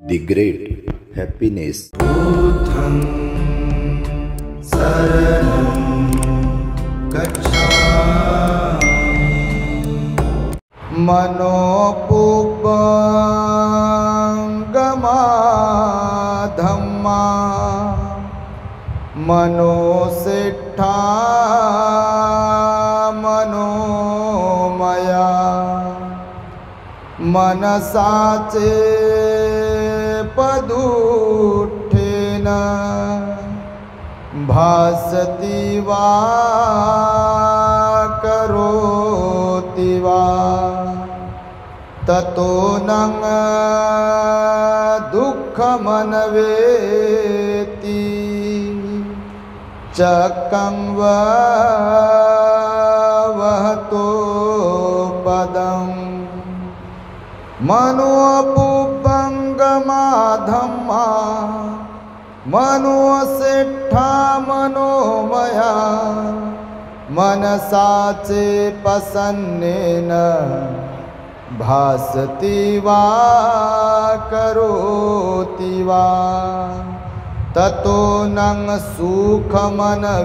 The great happiness. बुद्धं शरणं गच्छामि। मनोपुब्बंगमा धम्मा मनोसेट्ठा मनोमया मनसाचे पदुठेन भासति वा करोति वा ततो नं दुःखमन्वेति चक्रं वहतो पदम् मनोपुब्बंगमा धम्मा मनोसेट्ठा मनोमया मनसाचे प्रसन्नेन भासति वा करोति वा ततो नं सुखमन्वेति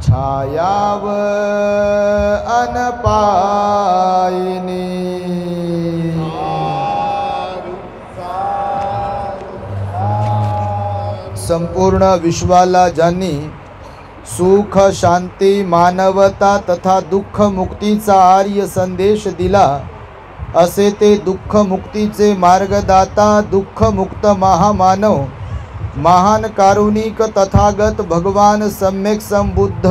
छायाव अनपायिनी। संपूर्ण विश्वाला ज्यांनी सुख शांती मानवता तथा दुःख मुक्तीचा आर्य संदेश दिला असे ते दुःख मुक्तीचे मार्गदाता दुःख मुक्त महामानव महान कारुणिक तथागत भगवान सम्यक संबुद्ध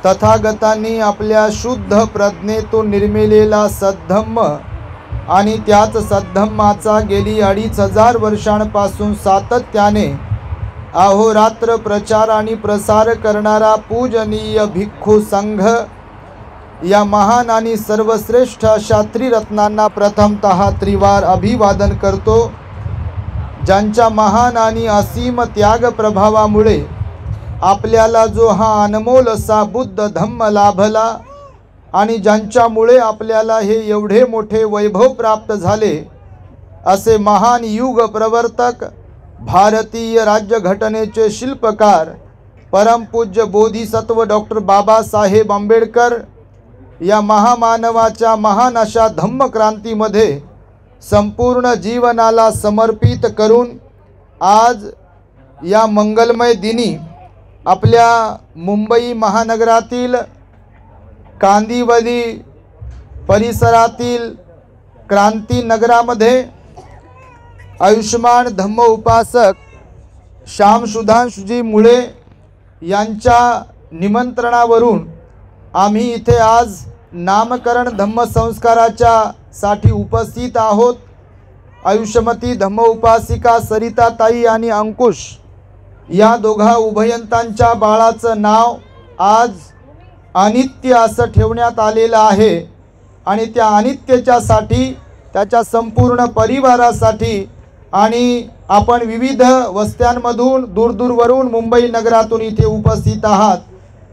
तथागतांनी आपल्या शुद्ध प्रज्ञेतून निर्मिलेला सद्धम्म आणि त्याच सद्धम्माचा गेली 2500 वर्षांपासून सातत्याने अहोरात्र प्रचार आणि प्रसार करणारा पूजनीय भिक्खू संघ या महान आणि सर्वश्रेष्ठ अशा त्रिरत्नांना प्रथमतः त्रिवार अभिवादन करतो, ज्यांच्या महान आणि असीम त्याग प्रभावामुळे आपल्याला जो हा अनमोल असा बुद्ध धम्म लाभला आणि ज्यांच्यामुळे आपल्याला हे एवढे मोठे वैभव प्राप्त झाले असे महान युग प्रवर्तक भारतीय राज्यघटनेचे शिल्पकार परमपूज्य बोधिसत्व डॉक्टर बाबासाहेब आंबेडकर या महामानवाच्या महान अशा धम्मक्रांतीमध्ये संपूर्ण जीवनाला समर्पित करून आज या मंगलमय दिनी आपल्या मुंबई महानगरातील कांदिवली परिसरातील क्रांतीनगरामध्ये आयुष्मान धम्म उपासक श्याम सुधांशुजी मुळे यांच्या निमंत्रणावरून आम्ही इथे आज नामकरण धम्म संस्काराच्या साठी उपस्थित आहोत। आयुष्यमती धम्म उपासिका सरिताताई आणि अंकुश या दोघा उभयंतांच्या बाळाचं नाव आज अनित्य असं ठेवण्यात आलेलं आहे आणि त्या अनित्यच्यासाठी त्याच्या संपूर्ण परिवारासाठी आणि आपण विविध वस्त्यांमधून दूरदूरवरून मुंबई नगरातून इथे उपस्थित आहात,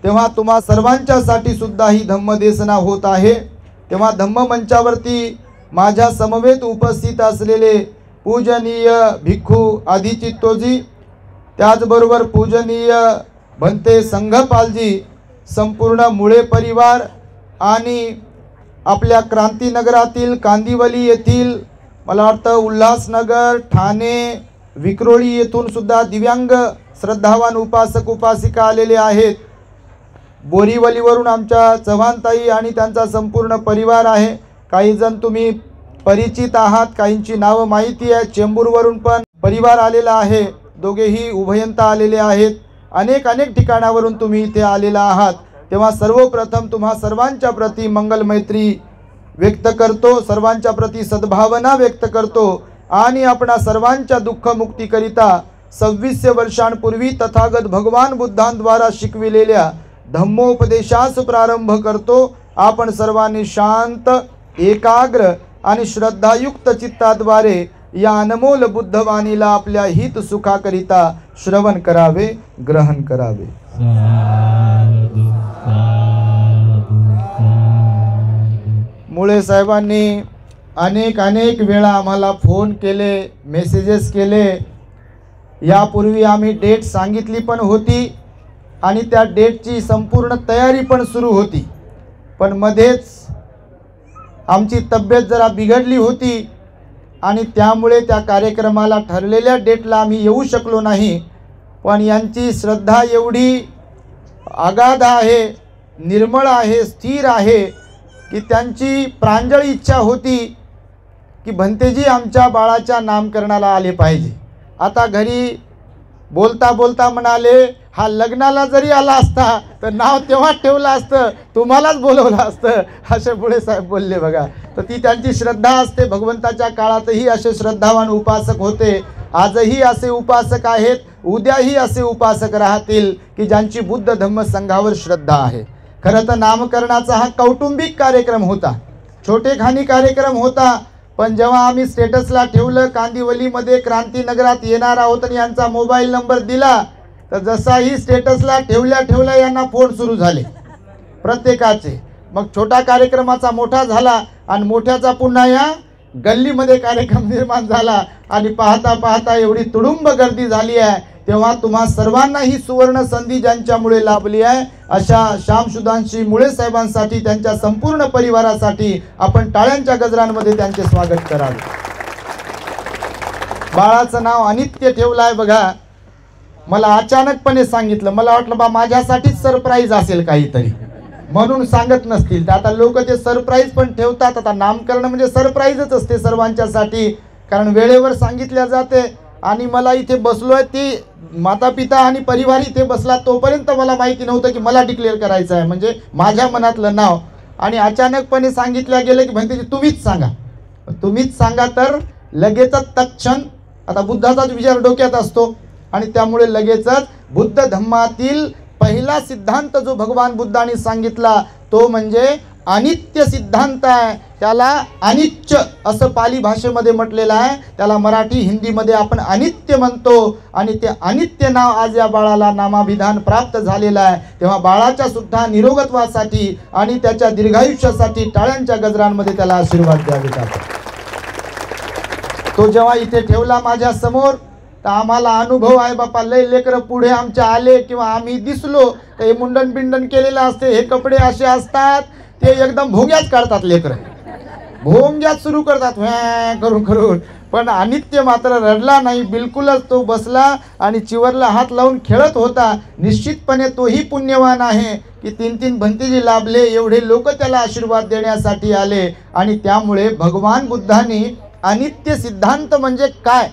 तेव्हा तुम्हा सर्वांच्यासाठी सुद्धा ही धम्मदेसना होत आहे। तेव्हा धम्म मंचावरती माझ्या समवेत उपस्थित असलेले पूजनीय भिक्खू आदिचित्तोजी, त्याचबरोबर पूजनीय भंते संघपालजी, संपूर्ण मुळे परिवार आणि आपल्या क्रांतीनगरातील कांदिवली येथील मला वाटतं उल्हासनगर ठाणे विक्रोळी येथून सुद्धा दिव्यांग श्रद्धावान उपासक उपासिका आलेले आहेत। बोरीवलीवरून आमच्या चव्हाणताई आणि त्यांचा संपूर्ण परिवार आहे। काही जण तुम्ही परिचित आहात, काहींची नावं माहिती आहे। चेंबूरवरून पण परिवार आलेला आहे, दोघेही उभयंता आलेले आहेत। अनेक ठिकाणावरून तुम्ही इथे आलेला आहात, तेव्हा सर्वप्रथम तुम्हा सर्वांच्या प्रती मंगल मैत्री व्यक्त करतो, सर्वांच्या प्रती सद्भावना व्यक्त करतो आणि आपणा सर्वांच्या दुःख मुक्तीकरिता 2600 वर्षांपूर्वी तथागत भगवान बुद्धांद्वारा शिकविलेल्या धम्मोपदेशास प्रारंभ करतो। आपण सर्वांनी शांत एकाग्र आणि श्रद्धायुक्त चित्ताद्वारे या अनमोल बुद्धवाणीला आपल्या हित सुखाकरिता श्रवण करावे, ग्रहण करावे। मुळे साहेबांनी अनेक वेळा आम्हाला फोन केले, मेसेजेस केले. यापूर्वी आम्ही डेट सांगितली पण होती आणि त्या डेटची संपूर्ण तयारी पण सुरू होती, पण मध्येच आमची तब्येत जरा बिघडली होती आणि त्यामुळे त्या कार्यक्रमाला ठरलेल्या डेटला आम्ही येऊ शकलो नाही. पण यांची श्रद्धा एवढी अगाध आहे, निर्मळ आहे, स्थिर आहे की त्यांची प्रांजळ इच्छा होती की भंतेजी आमच्या बाळाच्या नामकरणाला आले पाहिजे. आता घरी बोलता बोलता म्हणाले, हा लग्नाला जरी आला असता तर नाव तेव्हा ठेवलं असतं, तुम्हालाच बोलवलं असतं, असे पुढे साहेब बोलले बघा. तर ती त्यांची श्रद्धा असते. भगवंताच्या काळातही असे श्रद्धावान उपासक होते, आजही असे उपासक आहेत, उद्याही असे उपासक राहतील की ज्यांची बुद्ध धम्म संघावर श्रद्धा आहे. खरं तर नामकरणाचा हा कौटुंबिक कार्यक्रम होता, छोटेखानी कार्यक्रम होता. पण जेव्हा आम्ही स्टेटसला ठेवलं कांदिवलीमध्ये क्रांतीनगरात येणार आहोत आणि यांचा मोबाईल नंबर दिला, तर जसाही स्टेटसला ठेवल्या यांना फोन सुरू झाले प्रत्येकाचे. मग छोटा कार्यक्रमाचा मोठा झाला आणि मोठ्याचा पुन्हा या गल्लीमध्ये कार्यक्रम निर्माण झाला आणि पाहता पाहता एवढी तुडुंब गर्दी झाली आहे. तेव्हा तुम्हा सर्वांना ही सुवर्ण संधी ज्यांच्यामुळे लाभली आहे अशा श्यामसुधांशी मुळे साहेबांसाठी, त्यांच्या संपूर्ण परिवारासाठी आपण टाळ्यांच्या गजरांमध्ये त्यांचे स्वागत करावे. बाळाचं नाव अनित्य ठेवलं आहे बघा. मला अचानकपणे सांगितलं, मला वाटलं बा माझ्यासाठीच सरप्राईज असेल काहीतरी म्हणून सांगत नसतील. तर आता लोक ते सरप्राईज पण ठेवतात. आता नामकरण म्हणजे सरप्राईजच असते सर्वांच्यासाठी, कारण वेळेवर सांगितल्या जाते. आणि मला इथे बसलोय, ती माता पिता आणि परिवार इथे बसला, तोपर्यंत मला माहिती नव्हतं की मला डिक्लेअर करायचं आहे, म्हणजे माझ्या मनातलं नाव. आणि अचानकपणे सांगितलं गेलं की म्हणते तुम्हीच सांगा, तुम्हीच सांगा. तर लगेचच तत्क्षण आता बुद्धाचाच विचार डोक्यात असतो आणि त्यामुळे लगेचच बुद्ध धम्मातील पहिला सिद्धांत जो भगवान बुद्धांनी सांगितला तो म्हणजे अनित्य सिद्धांत आहे. त्याला अनिच्च असं पाली भाषेमध्ये म्हटलेलं आहे, त्याला मराठी हिंदीमध्ये आपण अनित्य म्हणतो. आणि ते अनित्य नाव आज या बाळाला नामाभिधान प्राप्त झालेलं आहे. तेव्हा बाळाच्या सुद्धा निरोगत्वासाठी आणि त्याच्या दीर्घायुष्यासाठी टाळ्यांच्या गजरांमध्ये त्याला आशीर्वाद द्यावे जातात. तो जेव्हा इथे ठेवला माझ्या समोर, तर आम्हाला अनुभव आहे बापा, लय लेकरं पुढे आमच्या आले किंवा आम्ही दिसलो तर हे मुंडन बिंडन केलेलं असते, हे कपडे असे असतात, ते एकदम भोंग्याच काढतात लेकरं, भोंग्याच सुरू करतात व्या करून करून. पण अनित्य मात्र रडला नाही, बिलकुलच तो बसला आणि चिवरला हात लावून खेळत होता. निश्चितपणे तोही पुण्यवान आहे की 3-3 भंतेजी लाभले, एवढे लोक त्याला आशीर्वाद देण्यासाठी आले. आणि त्यामुळे भगवान बुद्धांनी अनित्य सिद्धांत म्हणजे काय,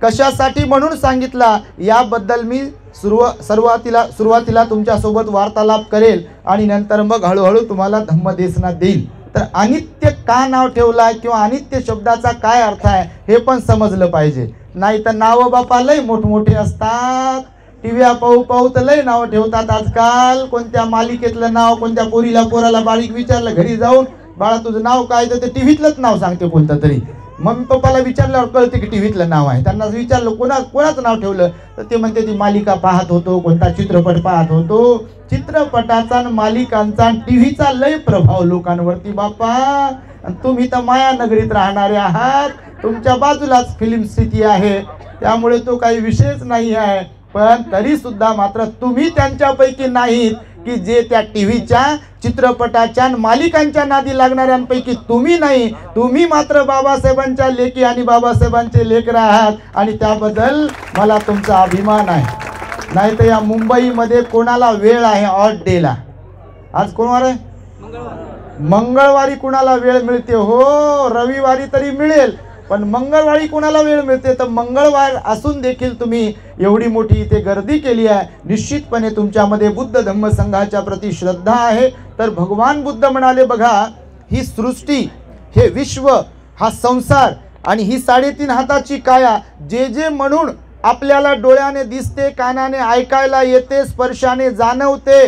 कशासाठी म्हणून सांगितला, याबद्दल मी सुरुवातीला तुमच्यासोबत वार्तालाप करेल आणि नंतर मग हळूहळू तुम्हाला धम्मदेशना देईल. तर अनित्य का नाव ठेवलं आहे किंवा अनित्य शब्दाचा काय अर्थ आहे हे पण समजलं पाहिजे. नाही तर नावं बापा लय मोठमोठे असतात, टीव्या पाहू पाहू तर लय नावं ठेवतात आजकाल. कोणत्या मालिकेतलं नाव, कोणत्या पोराला बारीक विचारलं घरी जाऊन, बाळा तुझं नाव काय, तर ते टीव्हीतलंच नाव सांगते कोणतं तरी. मम्मी पप्पाला विचारल्यावर कळते की टीव्हीतलं नाव आहे. त्यांना विचारलं कोणाचं नाव ठेवलं, तर ते म्हणते ती मालिका पाहत होतो, कोणता चित्रपट पाहत होतो. चित्रपटाचा मालिकांचा टीव्हीचा लय प्रभाव लोकांवरती बापा. तुम्ही तर मायानगरीत राहणारे आहात, तुमच्या बाजूलाच फिल्म सिटी आहे, त्यामुळे तो काही विषयच नाही आहे. पण तरी सुद्धा मात्र तुम्ही त्यांच्यापैकी नाहीत की जे त्या टीव्हीच्या, चित्रपटाच्या, मालिकांच्या नादी लागणाऱ्यांपैकी तुम्ही नाही. तुम्ही मात्र बाबासाहेबांच्या लेकी आणि बाबासाहेबांचे लेकरं आहात आणि त्याबद्दल मला तुमचा अभिमान आहे. नाही तर या मुंबईमध्ये कोणाला वेळ आहे ऑड डेला, आज कोणवार आहे, मंगळवारी कुणाला वेळ मिळते हो, रविवारी तरी मिळेल पण मंगळवारी कुणाला वेळ मिळते. तर मंगळवार असून देखील तुम्ही एवढी मोठी इथे गर्दी केली आहे. निश्चितपणे तुमच्यामध्ये बुद्ध धम्म संघाच्या प्रति श्रद्धा आहे. तर भगवान बुद्ध म्हणाले बघा, ही सृष्टी, हे विश्व, हा संसार आणि ही 3.5 हाताची काया, जे म्हणून आपल्याला डोळ्याने दिसते, कानाने ऐकायला येते, स्पर्शाने जाणवते,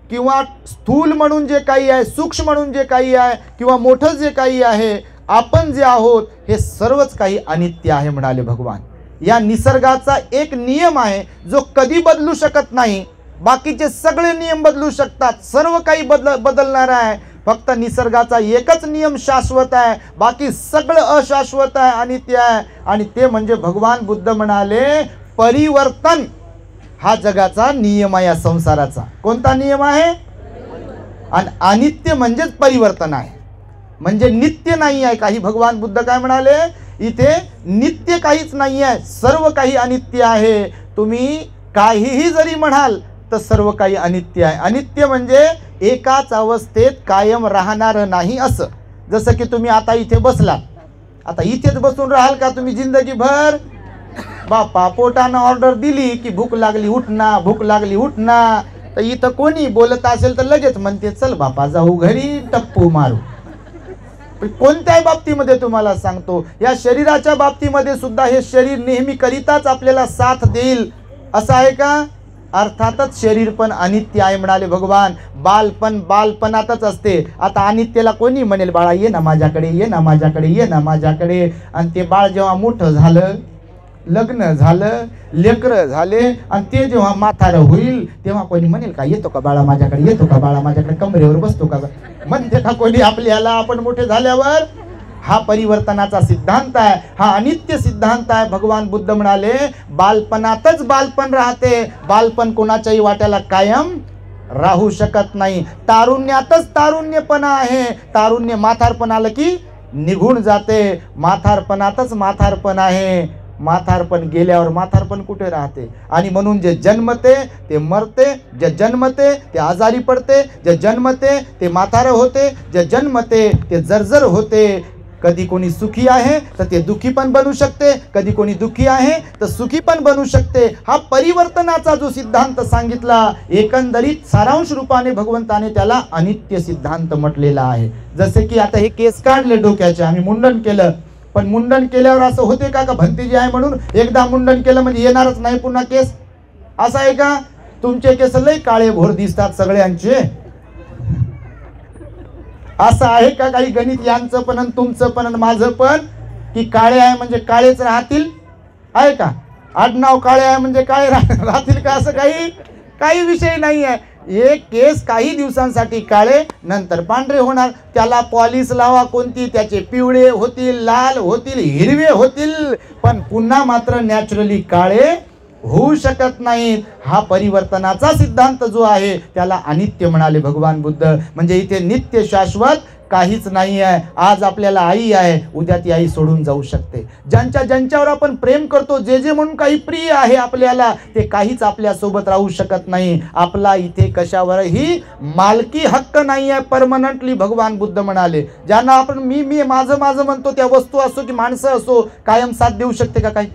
किंवा स्थूल म्हणून जे काही आहे, सूक्ष्म म्हणून जे काही आहे, किंवा मोठं जे काही आहे, आपण जे आहोत हे सर्वच काही अनित्य आहे म्हणाले भगवान. या निसर्गाचा एक नियम आहे जो कधी बदलू शकत नाही. बाकीचे सगळे नियम बदलू शकतात, सर्व काही बदलणार आहे, फक्त निसर्गाचा एकच नियम शाश्वत आहे, बाकी सगळं अशाश्वत आहे, अनित्य आहे. आणि ते म्हणजे भगवान बुद्ध म्हणाले परिवर्तन हा जगाचा नियम आहे, या संसाराचा. कोणता नियम आहे? आणि अनित्य म्हणजेच परिवर्तन आहे, म्हणजे नित्य नाही आहे काही. भगवान बुद्ध काय म्हणाले? इथे नित्य काहीच नाही आहे, सर्व काही अनित्य आहे. तुम्ही काहीही जरी म्हणाल तर सर्व काही अनित्य आहे. अनित्य म्हणजे एकाच अवस्थेत कायम राहणार नाही असं. जसं की तुम्ही आता इथे बसलात, आता इथेच बसून राहाल का तुम्ही जिंदगीभर? बापा पोटानं ऑर्डर दिली की भूक लागली उठना, भूक लागली उठना, तर इथं कोणी बोलत असेल तर लगेच म्हणते चल बापा जाऊ घरी टप्पू मारू. कोणत्याही बाबतीमध्ये तुम्हाला सांगतो, या शरीराच्या बाबतीमध्ये सुद्धा हे शरीर नेहमी करिताच आपल्याला साथ देईल असं आहे का? अर्थातच शरीर पण अनित्य आहे म्हणाले भगवान. बालपण बालपणातच असते. आता अनित्यला कोणी म्हणेल बाळा ये ना माझ्याकडे, ये ना माझ्याकडे, ये ना माझ्याकडे. आणि ते बाळ जेव्हा मोठं झालं, लग्न झालं, लेकरं झाले, आणि ते जेव्हा म्हातारं होईल तेव्हा कोणी म्हणेल का येतो का बाळा माझ्याकडे, येतो का बाळा माझ्याकडे, कमरेवर बसतो का? म्हणते का कोणी आपल्याला आपण मोठे झाल्यावर? हा परिवर्तनाचा सिद्धांत आहे, हा अनित्य सिद्धांत आहे. भगवान बुद्ध म्हणाले बालपणातच बालपण राहते, बालपण कोणाच्याही वाट्याला कायम राहू शकत नाही. तारुण्यातच तारुण्यपणा आहे, तारुण्य म्हातारपण आलं की निघून जाते. म्हातारपणातच म्हातारपण आहे, म्हातारपण गेल्यावर म्हातारपण कुठे राहते? आणि म्हणून जे जन्मते ते मरते, जे जन्मते ते आजारी पडते, जे जन्मते ते म्हातारं होते, जे जन्मते ते जर्जर होते. कधी कोणी सुखी आहे तर ते दुःखी पण बनू शकते, कधी कोणी दुःखी आहे तर सुखी पण बनू शकते. हा परिवर्तनाचा जो सिद्धांत सांगितला, एकंदरीत सारांश रूपाने भगवंताने त्याला अनित्य सिद्धांत म्हटलेला आहे. जसे की आता हे केस काढले डोक्याचे, आम्ही मुंडन केलं, पण मुंडन केल्यावर असं होते का भंतेजी आहे म्हणून एकदा मुंडन केलं म्हणजे येणारच नाही पुन्हा केस? असं आहे का? तुमचे केस लय काळे भोर दिसतात सगळ्यांचे, असं आहे का? काही गणित यांचं पण आणि तुमचं पण आणि माझं पण, की काळे आहे म्हणजे काळेच राहतील आहे का? आडनाव काळे आहे म्हणजे काळे राहतील का? असं काही विषय नाही आहे. हे केस काही दिवसांसाठी काळे, नंतर पांढरे होणार. त्याला पॉलिश लावा कोणती, त्याचे पिवळे होतील, लाल होतील, हिरवे होतील, पण पुन्हा मात्र नॅचरली काळे होऊ शकत नाहीत. हा परिवर्तनाचा सिद्धांत जो आहे त्याला अनित्य म्हणाले भगवान बुद्ध. म्हणजे इथे नित्य शाश्वत काहीच नाही आहे. आज आपल्याला आई आहे, उद्या ती आई सोडून जाऊ शकते. ज्यांच्यावर आपण प्रेम करतो, जे म्हणून काही प्रिय आहे आपल्याला, ते काहीच आपल्या सोबत राहू शकत नाही. आपला इथे कशावरही मालकी हक्क नाही आहे परमनंटली. भगवान बुद्ध म्हणाले ज्यांना आपण मी माझं म्हणतो, त्या वस्तू असो की माणसं असो, कायम साथ देऊ शकते का? काही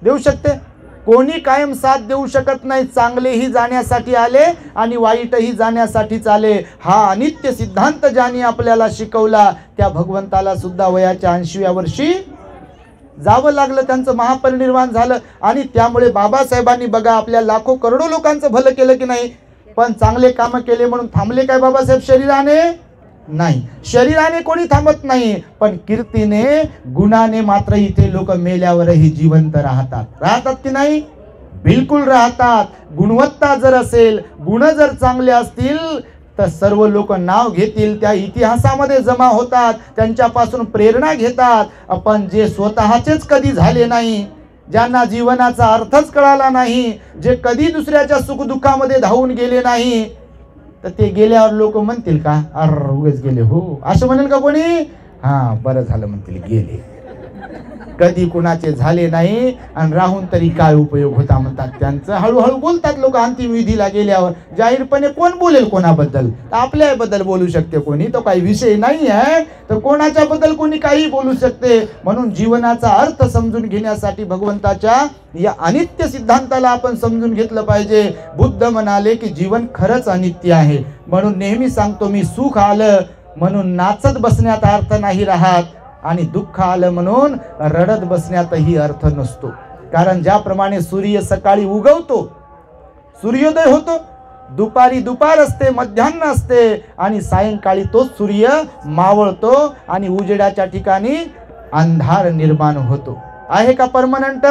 देऊ शकते? कोणी कायम साथ देऊ शकत नाही. चांगलेही जाण्यासाठी आले आणि वाईटही जाण्यासाठीच आले. हा अनित्य सिद्धांत ज्याने आपल्याला शिकवला, त्या भगवंताला सुद्धा वयाच्या 80व्या वर्षी जावं लागलं, त्यांचं महापरिनिर्वाण झालं. आणि त्यामुळे बाबासाहेबांनी बघा आपल्या लाखो करोडो लोकांचं भलं केलं की नाही, पण चांगले कामं केले म्हणून थांबले काय बाबासाहेब शरीराने? नाही, शरीराने कोणी थांबत नाही, पण कीर्तीने, गुणाने मात्र इथे लोक मेल्यावरही जिवंत राहतात की नाही? बिलकुल राहतात. गुणवत्ता जर असेल, गुण जर चांगले असतील तर सर्व लोक नाव घेतील, त्या इतिहासामध्ये जमा होतात, त्यांच्यापासून प्रेरणा घेतात. आपण जे स्वतःचेच कधी झाले नाही, ज्यांना जीवनाचा अर्थच कळाला नाही, जे कधी दुसऱ्याच्या सुखदुःखामध्ये धावून गेले नाही, तर ते गेल्यावर लोक म्हणतील का अर उगेच गेले हो, असं म्हणेल का कोणी? हा बरं झालं म्हणतील गेले. कधी कुणाचे झाले नाही आणि राहून तरी काय उपयोग होता म्हणतात त्यांचं. हळूहळू बोलतात लोक अंतिम विधीला गेल्यावर. जाहीरपणे कोण बोलेल कोणाबद्दल? आपल्याबद्दल बोलू शकते कोणी, तो काही विषय नाही आहे, तर कोणाच्या बद्दल कोणी काही बोलू शकते. म्हणून जीवनाचा अर्थ समजून घेण्यासाठी भगवंताच्या या अनित्य सिद्धांताला आपण समजून घेतलं पाहिजे. बुद्ध म्हणाले की जीवन खरंच अनित्य आहे. म्हणून नेहमी सांगतो मी, सुख आलं म्हणून नाचत बसण्यात अर्थ नाही राहत, आणि दुःख आलं म्हणून रडत बसण्यातही अर्थ नसतो. कारण ज्याप्रमाणे सूर्य सकाळी उगवतो, सूर्योदय होतो, दुपारी दुपार असते, मध्यान्ह असते, आणि सायंकाळी तोच सूर्य मावळतो आणि उजेडाच्या ठिकाणी अंधार निर्माण होतो. आहे का परमनंट?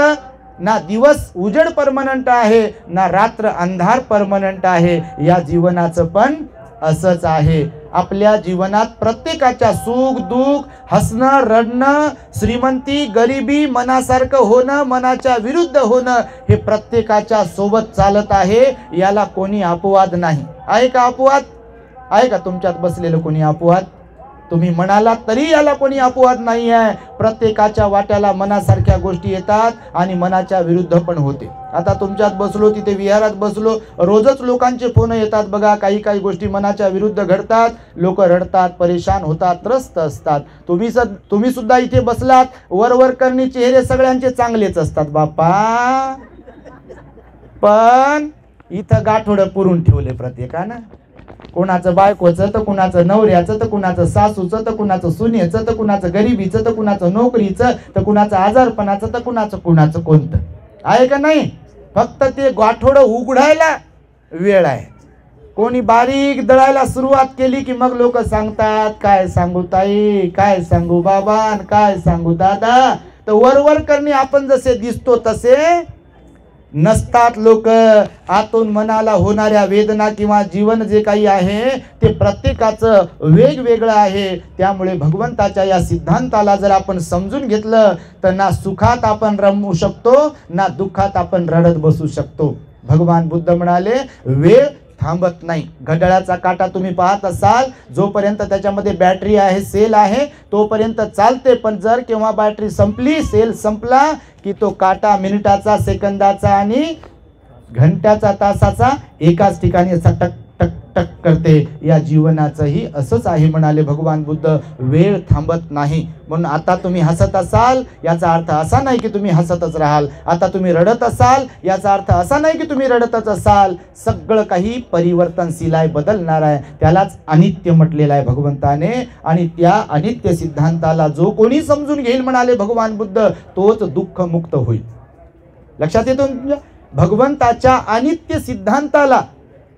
ना दिवस उजेड परमनंट आहे, ना रात्र अंधार परमनंट आहे. या जीवनाचं पण असंच आहे. आपल्या जीवनात प्रत्येकाच्या सुख दुःख, हसणं रडणं, श्रीमंती गरिबी, मनासारखं होणं मनाच्या विरुद्ध होणं हे प्रत्येकाच्या सोबत चालत आहे. याला कोणी अपवाद नाही. आहे का अपवाद? आहे का तुमच्यात बसलेलं कोणी अपवाद? तुम्ही म्हणाला तरी याला कोणी अपवाद नाही आहे. प्रत्येकाच्या वाट्याला मनासारख्या गोष्टी येतात आणि मनाच्या विरुद्ध पण होते. आता तुमच्यात बसलो, तिथे विहारात बसलो, रोजच लोकांचे फोन येतात बघा. काही काही गोष्टी मनाच्या विरुद्ध घडतात, लोक रडतात, परेशान होतात, त्रस्त असतात. तुम्ही सुद्धा इथे बसलात, वर करणी चेहरे सगळ्यांचे चांगलेच असतात बाप्पा, पण इथं गाठोडं पुरून ठेवले प्रत्येकानं. कुणाचं बायकोचं तर कुणाचं नवऱ्याचं तर कुणाचं सासूचं तर कुणाचं सुनेचं तर कुणाचं गरिबीचं तर कुणाचं नोकरीचं तर कुणाचं आजारपणाचं तर कुणाचं कोणतं. आहे का नाही? फक्त ते गाठोडं उघडायला वेळ आहे. कोणी बारीक दळायला सुरुवात केली की मग लोक सांगतात, काय सांगू ताई, काय सांगू बाबा, काय सांगू दादा. तर वर करणे आपण जसे दिसतो तसे नसतात लोक. आतून मनाला होणाऱ्या वेदना किंवा जीवन जे काही आहे ते प्रत्येकाचं वेगवेगळं आहे. त्यामुळे भगवंताच्या या सिद्धांताला जर आपण समजून घेतलं तर ना सुखात आपण रमू शकतो, ना दुःखात आपण रडत बसू शकतो. भगवान बुद्ध म्हणाले, वेळ थांबत नाही. घड्याळाचा काटा तुम्ही पाहत असाल, जोपर्यंत त्याच्यामध्ये बॅटरी आहे, सेल आहे, तोपर्यंत चालते. पण जर केव्हा बॅटरी संपली, सेल संपला की तो काटा मिनिटाचा, सेकंदाचा आणि घंट्याचा, तासाचा एकाच ठिकाणी असा टक टक टक करते. या जीवनाचंही असंच आहे म्हणाले भगवान बुद्ध. वेळ थांबत नाही. म्हणून आता तुम्ही हसत असाल याचा अर्थ असा नाही की तुम्ही हसतच राहाल. आता तुम्ही रडत असाल याचा अर्थ असा नाही की तुम्ही रडतच असाल. सगळं काही परिवर्तनशील आहे, बदलणार आहे. त्यालाच अनित्य म्हटलेलं आहे भगवंताने. आणि त्या अनित्य सिद्धांताला जो कोणी समजून घेईल म्हणाले भगवान बुद्ध, तोच दुःख मुक्त होईल. लक्षात येतो? भगवंताच्या अनित्य सिद्धांताला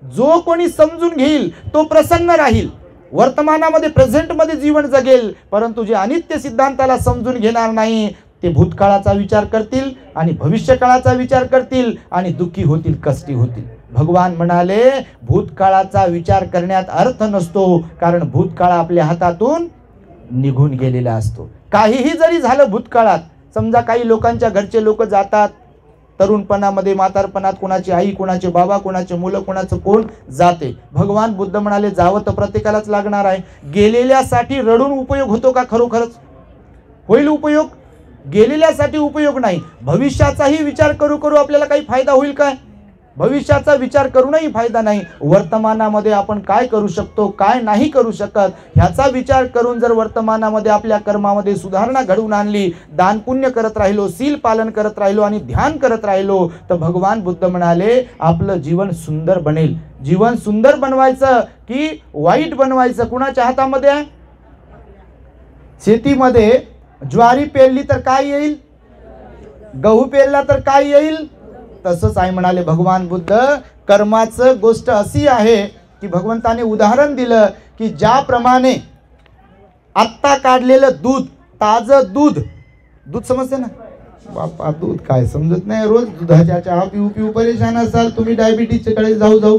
जो कोणी समजून घेईल तो प्रसन्न राहील, वर्तमानामध्ये प्रेझेंटमध्ये जीवन जगेल. परंतु जे अनित्य सिद्धांताला समजून घेणार नाही ते भूतकाळाचा विचार करतील आणि भविष्यकाळाचा विचार करतील आणि दुःखी होतील, कष्टी होतील. भगवान म्हणाले, भूतकाळाचा विचार करण्यात अर्थ नसतो, कारण भूतकाळ आपल्या हातातून निघून गेलेला असतो. काहीही जरी झालं भूतकाळात, समजा काही लोकांच्या घरचे लोक जातात तरुणपणामध्ये, म्हातारपणात, कोणाची आई, कोणाचे बाबा, कोणाचे मुलं, कोणाचं कोण जाते. भगवान बुद्ध म्हणाले, जावं तर प्रत्येकालाच लागणार आहे. गेलेल्यासाठी रडून उपयोग होतो का? खरोखरच होईल उपयोग? गेलेल्यासाठी उपयोग नाही. भविष्याचाही विचार करू करू आपल्याला काही फायदा होईल काय? भविष्याचा विचार करूनही फायदा नाही. वर्तमानामध्ये आपण काय करू शकतो, काय नाही करू शकत, ह्याचा विचार करून जर वर्तमानामध्ये आपल्या कर्मामध्ये सुधारणा घडवून आणली, दान पुण्य करत राहिलो, सील पालन करत राहिलो आणि ध्यान करत राहिलो, तर भगवान बुद्ध म्हणाले, आपलं जीवन सुंदर बनेल. जीवन सुंदर बनवायचं की वाईट बनवायचं कुणाच्या हातामध्ये आहे? शेतीमध्ये ज्वारी पेरली तर काय येईल? गहू पेरला तर काय येईल? तसंच आहे म्हणाले भगवान बुद्ध. कर्माचं गोष्ट अशी आहे की भगवंताने उदाहरण दिलं की ज्याप्रमाणे आत्ता काढलेलं दूध, ताजं दूध समजते ना बापा? दूध काय समजत नाही. रोज दुधाच्या चहा पिऊ परेशान असाल तुम्ही. डायबिटीसच्या कडे जाऊ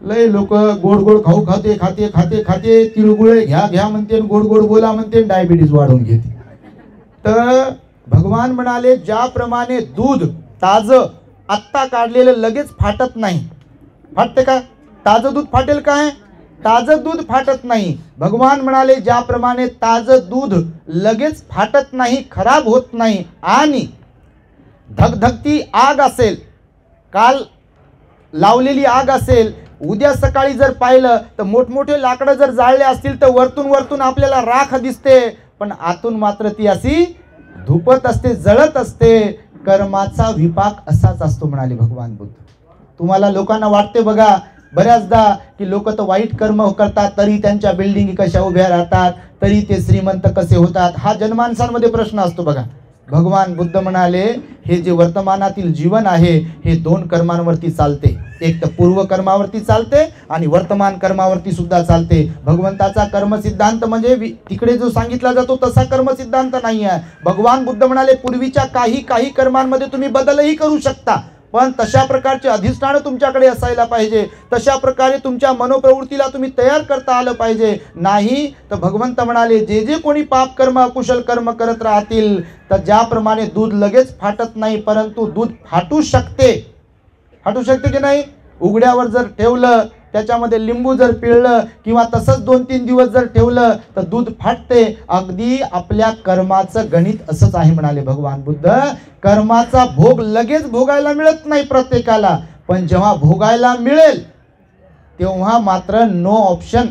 लय लोक गोड गोड खाऊ खाते तिळगुळे घ्या म्हणते, गोड गोड बोला म्हणते, डायबिटीस वाढवून घेते. तर भगवान म्हणाले, ज्याप्रमाणे दूध ताजं आत्ता काढलेलं लगेच फाटत नाही. फाटते का? ताजं दूध फाटेल काय? ताजं दूध फाटत नाही. भगवान म्हणाले, ज्याप्रमाणे ताजं दूध लगेच फाटत नाही, खराब होत नाही, आणि धगधगती आग असेल, काल लावलेली आग असेल, उद्या सकाळी जर पाहिलं तर मोठमोठे लाकडं जर जाळले असतील तर वरतून आपल्याला राख दिसते, पण आतून मात्र ती अशी धुपत असते, जळत असते. कर्माचा विपाक असाच असतो म्हणाले भगवान बुद्ध. तुम्हाला लोकांना वाटते बघा बऱ्याचदा की लोक तर वाईट कर्म करतात तरी त्यांच्या बिल्डिंगी कशा उभ्या राहतात, तरी ते श्रीमंत कसे होतात. हा जनमानसांमध्ये प्रश्न असतो बघा. भगवान बुद्ध म्हणाले, हे जे वर्तमानातील जीवन आहे हे दोन कर्मांवरती चालते. एक तर पूर्व कर्मावरती चालते आणि वर्तमान कर्मावरती सुद्धा चालते. भगवंताचा कर्म सिद्धांत म्हणजे तिकडे जो सांगितला जातो तसा कर्म सिद्धांत नाही आहे. भगवान बुद्ध म्हणाले, पूर्वीच्या काही कर्मांमध्ये तुम्ही बदलही करू शकता, पण तशा प्रकारचे अधिष्ठान तुमच्याकडे असायला पाहिजे, तशा प्रकारे तुमच्या मनोप्रवृत्तीला तुम्ही तयार करता आलं पाहिजे. नाही तर भगवंत म्हणाले जे जे कोणी पाप कर्म अकुशल कर्म करत राहतील तर ज्याप्रमाणे दूध लगेच फाटत नाही परंतु दूध फाटू शकते की नाही. उघड्यावर जर ठेवलं, त्याच्यामध्ये लिंबू जर पिळलं किंवा तसंच 2-3 दिवस जर ठेवलं तर दूध फाटते. अगदी आपल्या कर्माचं गणित असंच आहे म्हणाले भगवान बुद्ध. कर्माचा भोग लगेच भोगायला मिळत नाही प्रत्येकाला, पण जेव्हा भोगायला मिळेल तेव्हा मात्र नो ऑप्शन,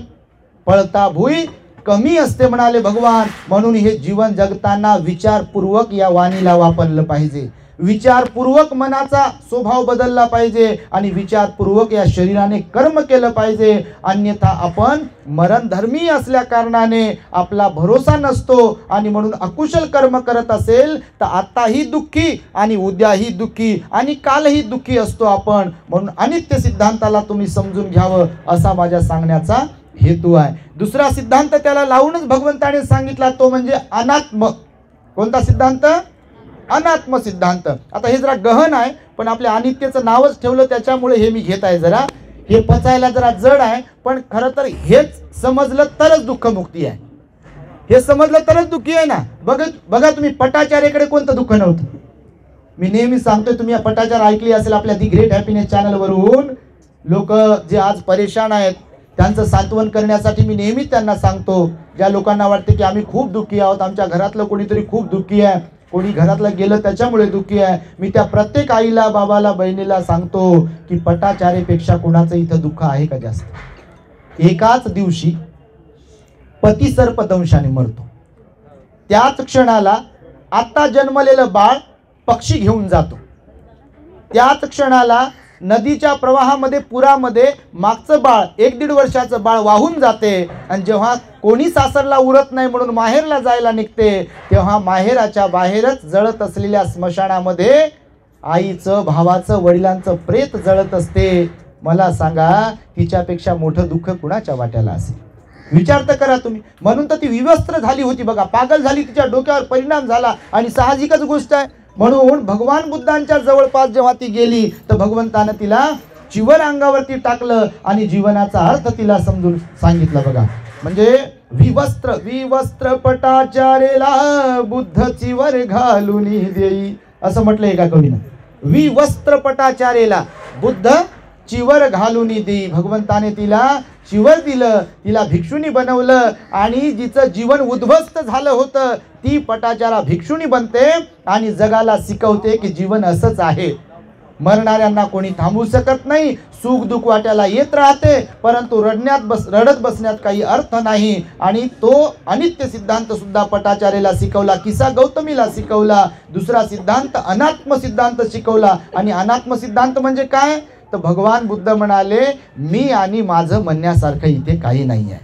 पळता भुई कमी असते म्हणाले भगवान. म्हणून हे जीवन जगताना विचारपूर्वक या वाणीला वापरलं पाहिजे, विचारपूर्वक मनाचा स्वभाव बदलला पाहिजे आणि विचारपूर्वक या शरीराने कर्म केलं पाहिजे. अन्यथा आपण मरणधर्मी असल्या कारणाने आपला भरोसा नसतो आणि म्हणून अकुशल कर्म करत असेल तर आताही दुःखी आणि उद्याही दुःखी आणि कालही दुःखी असतो आपण. म्हणून अनित्य सिद्धांताला तुम्ही समजून घ्यावं असा माझ्या सांगण्याचा हेतू आहे. दुसरा सिद्धांत त्याला लावूनच भगवंताने सांगितला तो म्हणजे अनात्म. कोणता सिद्धांत? अनात्म सिद्धांत. आता हे जरा गहन आहे पण आपल्या अनित्यचं नावच ठेवलं त्याच्यामुळे हे मी घेत आहे. जरा हे पचायला जरा जड आहे पण खरं तर हेच समजलं तरच दुःखमुक्ती आहे. हे समजलं तरच दुःखी आहे ना. बघा तुम्ही पटाचार्याकडे कोणतं दुःख नव्हतं. मी नेहमी सांगतोय, तुम्ही या पटाचार ऐकली असेल आपल्या दी ग्रेट हॅपीनेस चॅनलवरून. लोक जे आज परेशान आहेत त्यांचं सांत्वन करण्यासाठी मी नेहमीच त्यांना सांगतो, ज्या लोकांना वाटते की आम्ही खूप दुःखी आहोत, आमच्या घरातलं कोणीतरी खूप दुःखी आहे, कोणी घरातलं गेलं त्याच्यामुळे दुःखी आहे, मी त्या प्रत्येक आईला बाबाला बहिणीला सांगतो की पटाचारेपेक्षा कोणाचं इथं दुःख आहे का जास्त. एकाच दिवशी पती सर्पदंशाने मरतो, त्याच क्षणाला आता जन्मलेलं बाळ पक्षी घेऊन जातो, त्याच क्षणाला नदीच्या प्रवाहामध्ये पुरामध्ये मागचं बाळ 1-1.5 वर्षाचं बाळ वाहून जाते. आणि जेव्हा कोणी सासरला उरत नाही म्हणून माहेरला जायला निघते तेव्हा माहेराच्या बाहेरच जळत असलेल्या स्मशानामध्ये आईचं, भावाचं, वडिलांचं प्रेत जळत असते. मला सांगा तिच्यापेक्षा मोठं दुःख कुणाच्या वाट्याला असेल? विचार तर करा तुम्ही. म्हणून तर ती विवस्त्र झाली होती बघा, पागल झाली, तिच्या डोक्यावर परिणाम झाला आणि साहजिकच गोष्ट आहे. म्हणून भगवान बुद्धांच्या जवळपास जेव्हा ती गेली तर भगवंतानं तिला चिवर अंगावरती टाकलं आणि जीवनाचा अर्थ तिला समजून सांगितलं बघा. म्हणजे विवस्त्र पटाचारेला बुद्ध चिवर घालून देई असं म्हटलंय एका कवीनं. विवस्त्र पटाचारेला बुद्ध चिवर घालून देई. भगवंताने तिला चिवर दिलं, तिला भिक्षुनी बनवलं आणि जिचं जीवन उद्ध्वस्त झालं होतं ती पटाचारा भिक्षुनी बनते आणि जगाला शिकवते की जीवन असंच आहे. मरणाऱ्यांना कोणी थांबवू शकत नाही, सुख दुःख वाट्याला येत राहते परंतु रडत बसण्यात काही अर्थ नाही. आणि तो अनित्य सिद्धांत सुद्धा पटाचार्याला शिकवला, किसा गौतमीला शिकवला. दुसरा सिद्धांत अनात्म सिद्धांत शिकवला. आणि अनात्म सिद्धांत म्हणजे काय तर भगवान बुद्ध म्हणाले मी आणि माझं म्हणण्यासारखं इथे काही नाही आहे.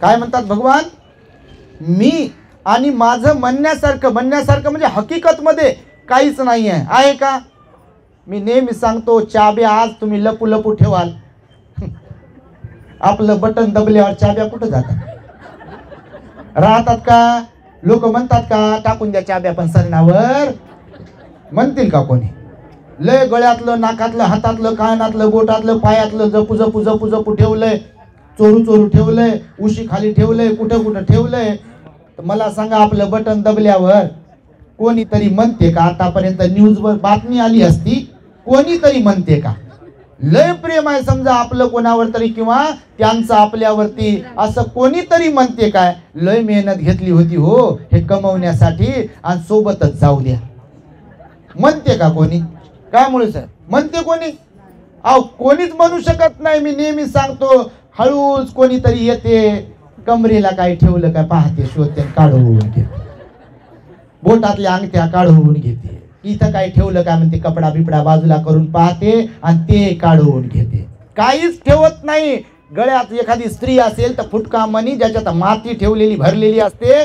काय म्हणतात भगवान? मी आणि माझं म्हणण्यासारखं म्हणजे हकीकतमध्ये काहीच नाही आहे. आहे का? मी नेहमी सांगतो चाब्या आज तुम्ही लपू लपू ठेवाल, आपलं बटन दबल्यावर चाब्या कुठं जातात? राहतात का? लोक म्हणतात का टाकून द्या चाब्या पण सरणावर? म्हणतील का कोणी? लय गळ्यातलं, नाकातलं, हातातलं, कानातलं, बोटातलं, पायातलं जपू जपू जपू जपू ठेवलंय, चोरू चोरू ठेवलंय, उशी खाली ठेवलंय, कुठं कुठं ठेवलंय. मला सांगा आपलं बटन दबल्यावर कोणीतरी म्हणते का? आतापर्यंत न्यूजवर बातमी आली असती, कोणीतरी म्हणते का? लय प्रेम आहे समजा आपलं कोणावर तरी किंवा त्यांचं आपल्यावरती असं कोणीतरी म्हणते काय? लय मेहनत घेतली होती हो हे कमवण्यासाठी आणि सोबतच जाऊ द्या, म्हणते का कोणी? काय मुळे सर म्हणते कोणी? अहो कोणीच म्हणू शकत नाही. मी नेहमी सांगतो हळूच कोणीतरी येते, कमरेला काय ठेवलं काय पाहते, शोधते, काढून घेते, बोटातल्या अंगठ्या काढून घेते, इथं काय ठेवलं काय म्हणते, कपडा बिपडा बाजूला करून पाहते आणि ते काढून घेते. काहीच ठेवत नाही. गळ्यात एखादी स्त्री असेल तर फुटका मणी ज्याच्यात माती ठेवलेली भरलेली असते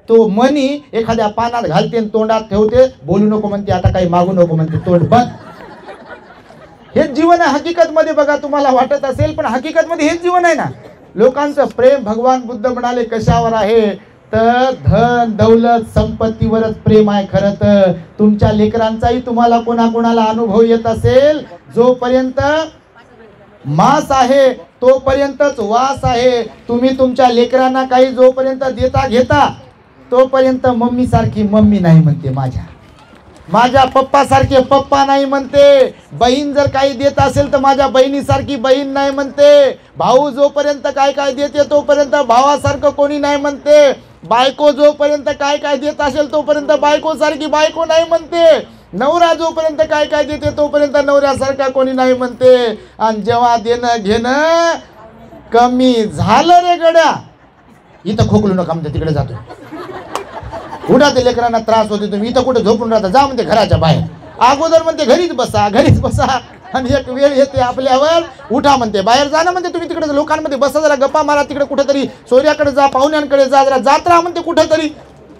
तो मणी एखाद्या पानात घालते आणि तोंडात ठेवते, बोलू नको म्हणते, आता काही मागू नको म्हणते, तोंड बंद. हेच जीवन आहे हकीकत मध्ये. बघा तुम्हाला वाटत असेल पण हकीकत मध्ये हेच जीवन आहे ना. लोकांचं प्रेम भगवान बुद्ध म्हणाले कशावर आहे तर धन दौलत संपत्तीवरच प्रेम आहे. खरं तर तुमच्या लेकरांचाही तुम्हाला कोणाकोणाला अनुभव येत असेल, जोपर्यंत मांस आहे तोपर्यंतच वास आहे. तुम्ही तुमच्या लेकरांना काही जोपर्यंत देता घेता तोपर्यंत मम्मी सारखी मम्मी नाही म्हणते, माझ्या पप्पा सारखे पप्पा नाही म्हणते. बहीण जर काही देत असेल तर माझ्या बहिणीसारखी बहीण नाही म्हणते. भाऊ जोपर्यंत काय काय देते तोपर्यंत भावासारखं कोणी नाही म्हणते. बायको जोपर्यंत काय काय देत असेल तोपर्यंत बायको सारखी बायको नाही म्हणते. नवरा जोपर्यंत काय काय देते तोपर्यंत नवऱ्यासारखा कोणी नाही म्हणते. आणि जेव्हा देणं घेणं कमी झालं रे गड्या, इथं खोकलू नका म्हणते, तिकडे जातो. उठा, ते लेकरांना त्रास होते, तुम्ही इथं कुठे झोपून राहता, जा म्हणते घराच्या बाहेर. अगोदर म्हणते घरीच बसा. आणि एक वेळ येते आपल्यावर, उठा म्हणते बाहेर जा ना म्हणते, तुम्ही तिकडे लोकांमध्ये बसा, जरा गप्पा मारा, तिकडे कुठेतरी सोयऱ्याकडे जा, पाहुण्यांकडे जा, जरा जात राहा म्हणते कुठेतरी.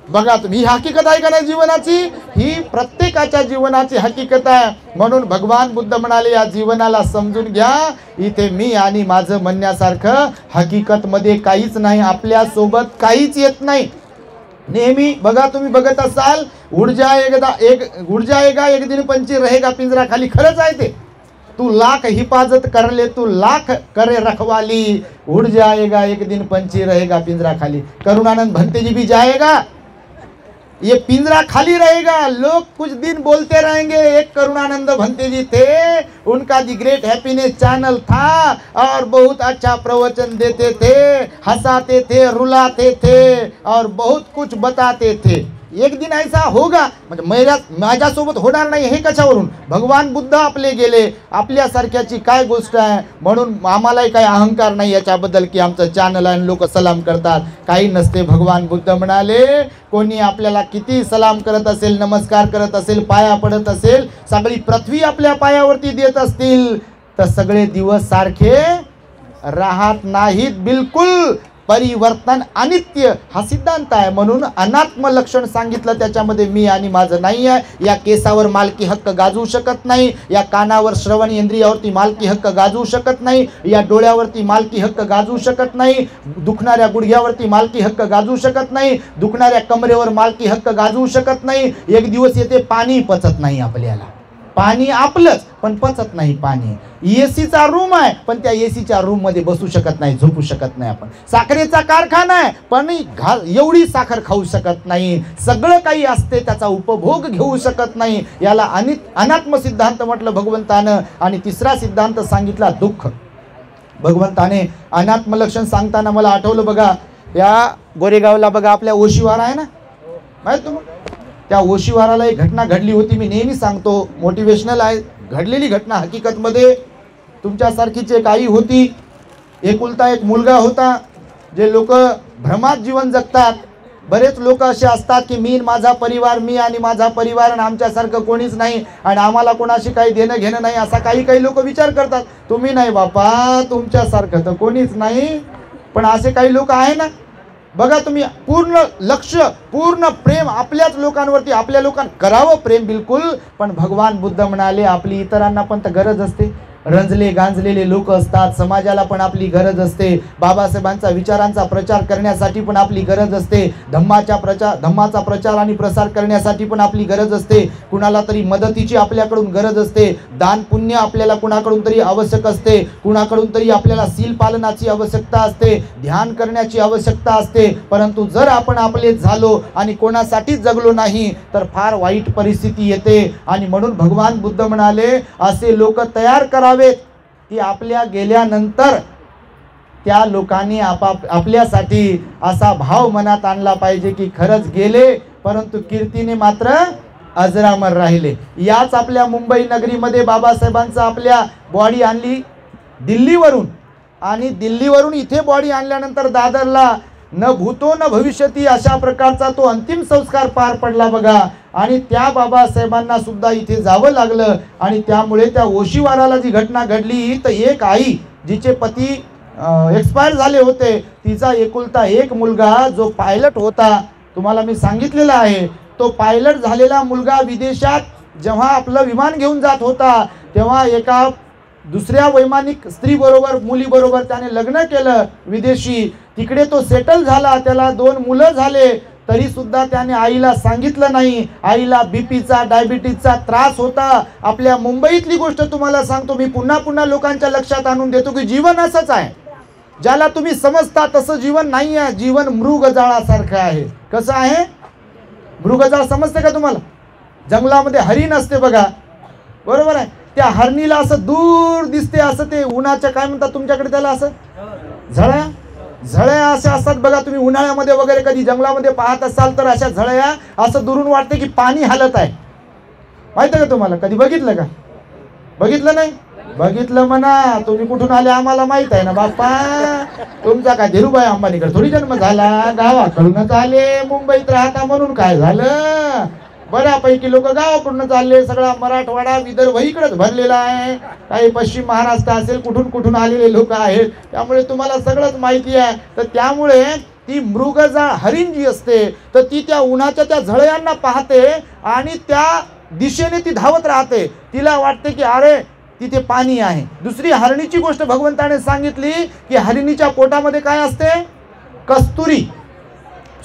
बघा तुम्ही, ही हकीकत आहे का नाही जीवनाची? ही प्रत्येकाच्या जीवनाची हकीकत आहे. म्हणून भगवान बुद्ध म्हणाले, या जीवनाला समजून घ्या. इथे मी आणि माझं म्हणण्यासारखं हकीकत मध्ये काहीच नाही, आपल्या सोबत काहीच येत नाही. नेहमी बघा, तुम्ही बघत असाल, उड़ जाएगा एक दिन पंछी रहेगा पिंजरा खाली. खरंच आहे ते. तू लाख हिफाजत कर ले, तू लाख करे रखवाली, उड़ जाएगा एक दिन पंछी रहेगा पिंजरा खाली. करुणानंद भंते जी भी जाएगा, ये पिंजरा खाली रहेगा. लोग कुछ दिन बोलते रहेंगे. एक करुणानंद भंते जी थे, उनका दी ग्रेट हैप्पीनेस चैनल था और बहुत अच्छा प्रवचन देते थे, हंसाते थे, रुलाते थे और बहुत कुछ बताते थे. एक दिन ऐसा होगा, म्हणजे माझ्यासोबत होणार नाही हे कशावरून? भगवान बुद्ध आपले गेले, आपल्यासारख्याची काय गोष्ट आहे. म्हणून आम्हालाही काही अहंकार नाही याच्याबद्दल की आमचं चॅनल आहे लोक सलाम करतात, काही नसते. भगवान बुद्ध म्हणाले, कोणी आपल्याला किती सलाम करत असेल, नमस्कार करत असेल, पाया पडत असेल, सगळी पृथ्वी आपल्या पायावरती देत असतील तर सगळे दिवस सारखे राहत नाहीत. बिलकुल परिवर्तन अनित्य हा सिद्धांत आहे. म्हणून अनात्म लक्षण सांगितलं, त्याच्यामध्ये मी आणि माझं नाही आहे. या केसावर मालकी हक्क गाजवू शकत नाही, या कानावर श्रवण इंद्रियावरती मालकी हक्क गाजवू शकत नाही, या डोळ्यावरती मालकी हक्क गाजवू शकत नाही, दुखणाऱ्या गुडघ्यावरती मालकी हक्क गाजवू शकत नाही, दुखणाऱ्या कमरेवर मालकी हक्क गाजवू शकत नाही. एक दिवस येते पाणी पचत नाही आपल्याला, पाणी आपलंच पण पचत नाही. पाणी एसीचा रूम आहे पण त्या एसीच्या रूम मध्ये बसू शकत नाही, झोपू शकत नाही. आपण साखरेचा कारखाना आहे पण एवढी साखर खाऊ शकत नाही. सगळं काही असते, त्याचा उपभोग घेऊ शकत नाही. याला अनात्म सिद्धांत म्हटलं भगवंतानं. आणि तिसरा सिद्धांत सांगितला दुःख. भगवंताने अनात्म लक्षण सांगताना मला आठवलं, बघा या गोरेगावला बघा आपल्या ओशीवारा आहे ना, माहित तुम्हाला? त्या ओशीवाराला एक घटना घडली होती. मी नेहमी सांगतो, मोटिवेशनल आहे, घडलेली घटना. हकीकतमध्ये तुमच्यासारखीच एक आई होती, एकुलता एक मुलगा होता. जे लोक भ्रमात जीवन जगतात, बरेच लोक असे असतात की मी माझा परिवार, मी आणि माझा परिवार, आणि आमच्यासारखं कोणीच नाही आणि आम्हाला कोणाशी काही देणं घेणं नाही, असा काही लोक विचार करतात. तुम्ही नाही बापा, तुमच्यासारखं तर कोणीच नाही. पण असे काही लोक आहे ना, बघा तुम्ही, पूर्ण लक्ष, पूर्ण प्रेम आपल्याच लोकांवरती. आपल्या लोकांना करावं प्रेम बिलकुल, पण भगवान बुद्ध म्हणाले आपली इतरांना पण तर गरज असते. रंजले गांजलेले लोक असतात, समाजाला पण आपली गरज असते. बाबासाहेबांचा विचारांचा प्रचार करण्यासाठी पण आपली गरज असते. धम्माचा प्रचार आणि प्रसार करण्यासाठी पण आपली गरज असते. कुणाला तरी मदतीची आपल्याकडून गरज असते. दान पुण्य आपल्याला कुणाकडून तरी आवश्यक असते. कुणाकडून तरी आपल्याला सील पालनाची आवश्यकता असते, ध्यान करण्याची आवश्यकता असते. परंतु जर आपण आपलेच झालो आणि कोणासाठीच जगलो नाही तर फार वाईट परिस्थिती येते. आणि म्हणून भगवान बुद्ध म्हणाले, असे लोक तयार करावेत की आपल्या गेल्यानंतर त्या लोकांनी आपल्यासाठी असा भाव मनात आणला पाहिजे की खरंच गेले परंतु कीर्तीने मात्र अजरामर राहिले. याच आपल्या मुंबई नगरीमध्ये बाबासाहेबांचा आपल्या बॉडी आणली दिल्लीवरून, आणि दिल्लीवरून इथे बॉडी आणल्यानंतर दादरला न भूतो न भविष्यती अशा प्रकारचा तो अंतिम संस्कार पार पडला बघा. आणि त्या बाबासाहेबांना सुद्धा इथे जावं लागलं. आणि त्यामुळे त्या ओशीवाराला जी घटना घडली तर एक आई जिचे पती एक्सपायर झाले होते, तिचा एकुलता एक मुलगा जो पायलट होता, तुम्हाला मी सांगितलेलं आहे, तो पायलट झालेला मुलगा विदेशात जेव्हा आपलं विमान घेऊन जात होता तेव्हा एका दुसऱ्या वैमानिक स्त्रीबरोबर, मुलीबरोबर त्याने लग्न केलं विदेशी. तिकडे तो सेटल झाला, त्याला 2 मुलं झाले, तरी सुद्धा त्याने आईला सांगितलं नाही. आईला बीपीचा डायबिटीजचा त्रास होता. आपल्या मुंबईतली गोष्ट तुम्हाला सांगतो, मी पुन्हा पुन्हा लोकांच्या लक्षात आणून देतो की जीवन असंच आहे. ज्याला तुम्ही समजता तसं जीवन नाही आहे. जीवन मृगजाळासारखं आहे. कसं आहे? मृगजाळ समजते का तुम्हाला? जंगलामध्ये हरिण असते बघा, बरोबर आहे. त्या हरणीला असं दूर दिसते, असं ते उन्हाच्या काय म्हणतात तुमच्याकडे त्याला, असं झळ्या झळ्या अशा असतात बघा. तुम्ही उन्हाळ्यामध्ये वगैरे कधी जंगलामध्ये पाहत असाल तर अशा झळ्या असं दुरून वाटते की पाणी हालत आहे. माहिती आहे का तुम्हाला? कधी बघितलं का? बघितलं नाही? बघितलं म्हणा. तुम्ही कुठून आले आम्हाला माहित आहे ना बाप्पा. तुमचा काय धीरूभाई अंबानीकडे थोडी जन्म झाला, गावाकडूनच आले. मुंबईत राहता म्हणून काय झालं? बऱ्यापैकी लोक गावाकडून चालले. सगळा मराठवाडा विदर्भ इकडेच भरलेला आहे. काही पश्चिम महाराष्ट्र असेल, कुठून कुठून आलेले लोक आहेत. त्यामुळे तुम्हाला सगळंच माहिती आहे. तर त्यामुळे ती मृगजाळ हरिण जी असते तर ती त्या उन्हाच्या त्या झळयांना पाहते आणि त्या दिशेने ती धावत राहते. तिला वाटते की अरे तिथे पाणी आहे. दुसरी हरणीची गोष्ट भगवंताने सांगितली की हरिणीच्या पोटामध्ये काय असते? कस्तुरी,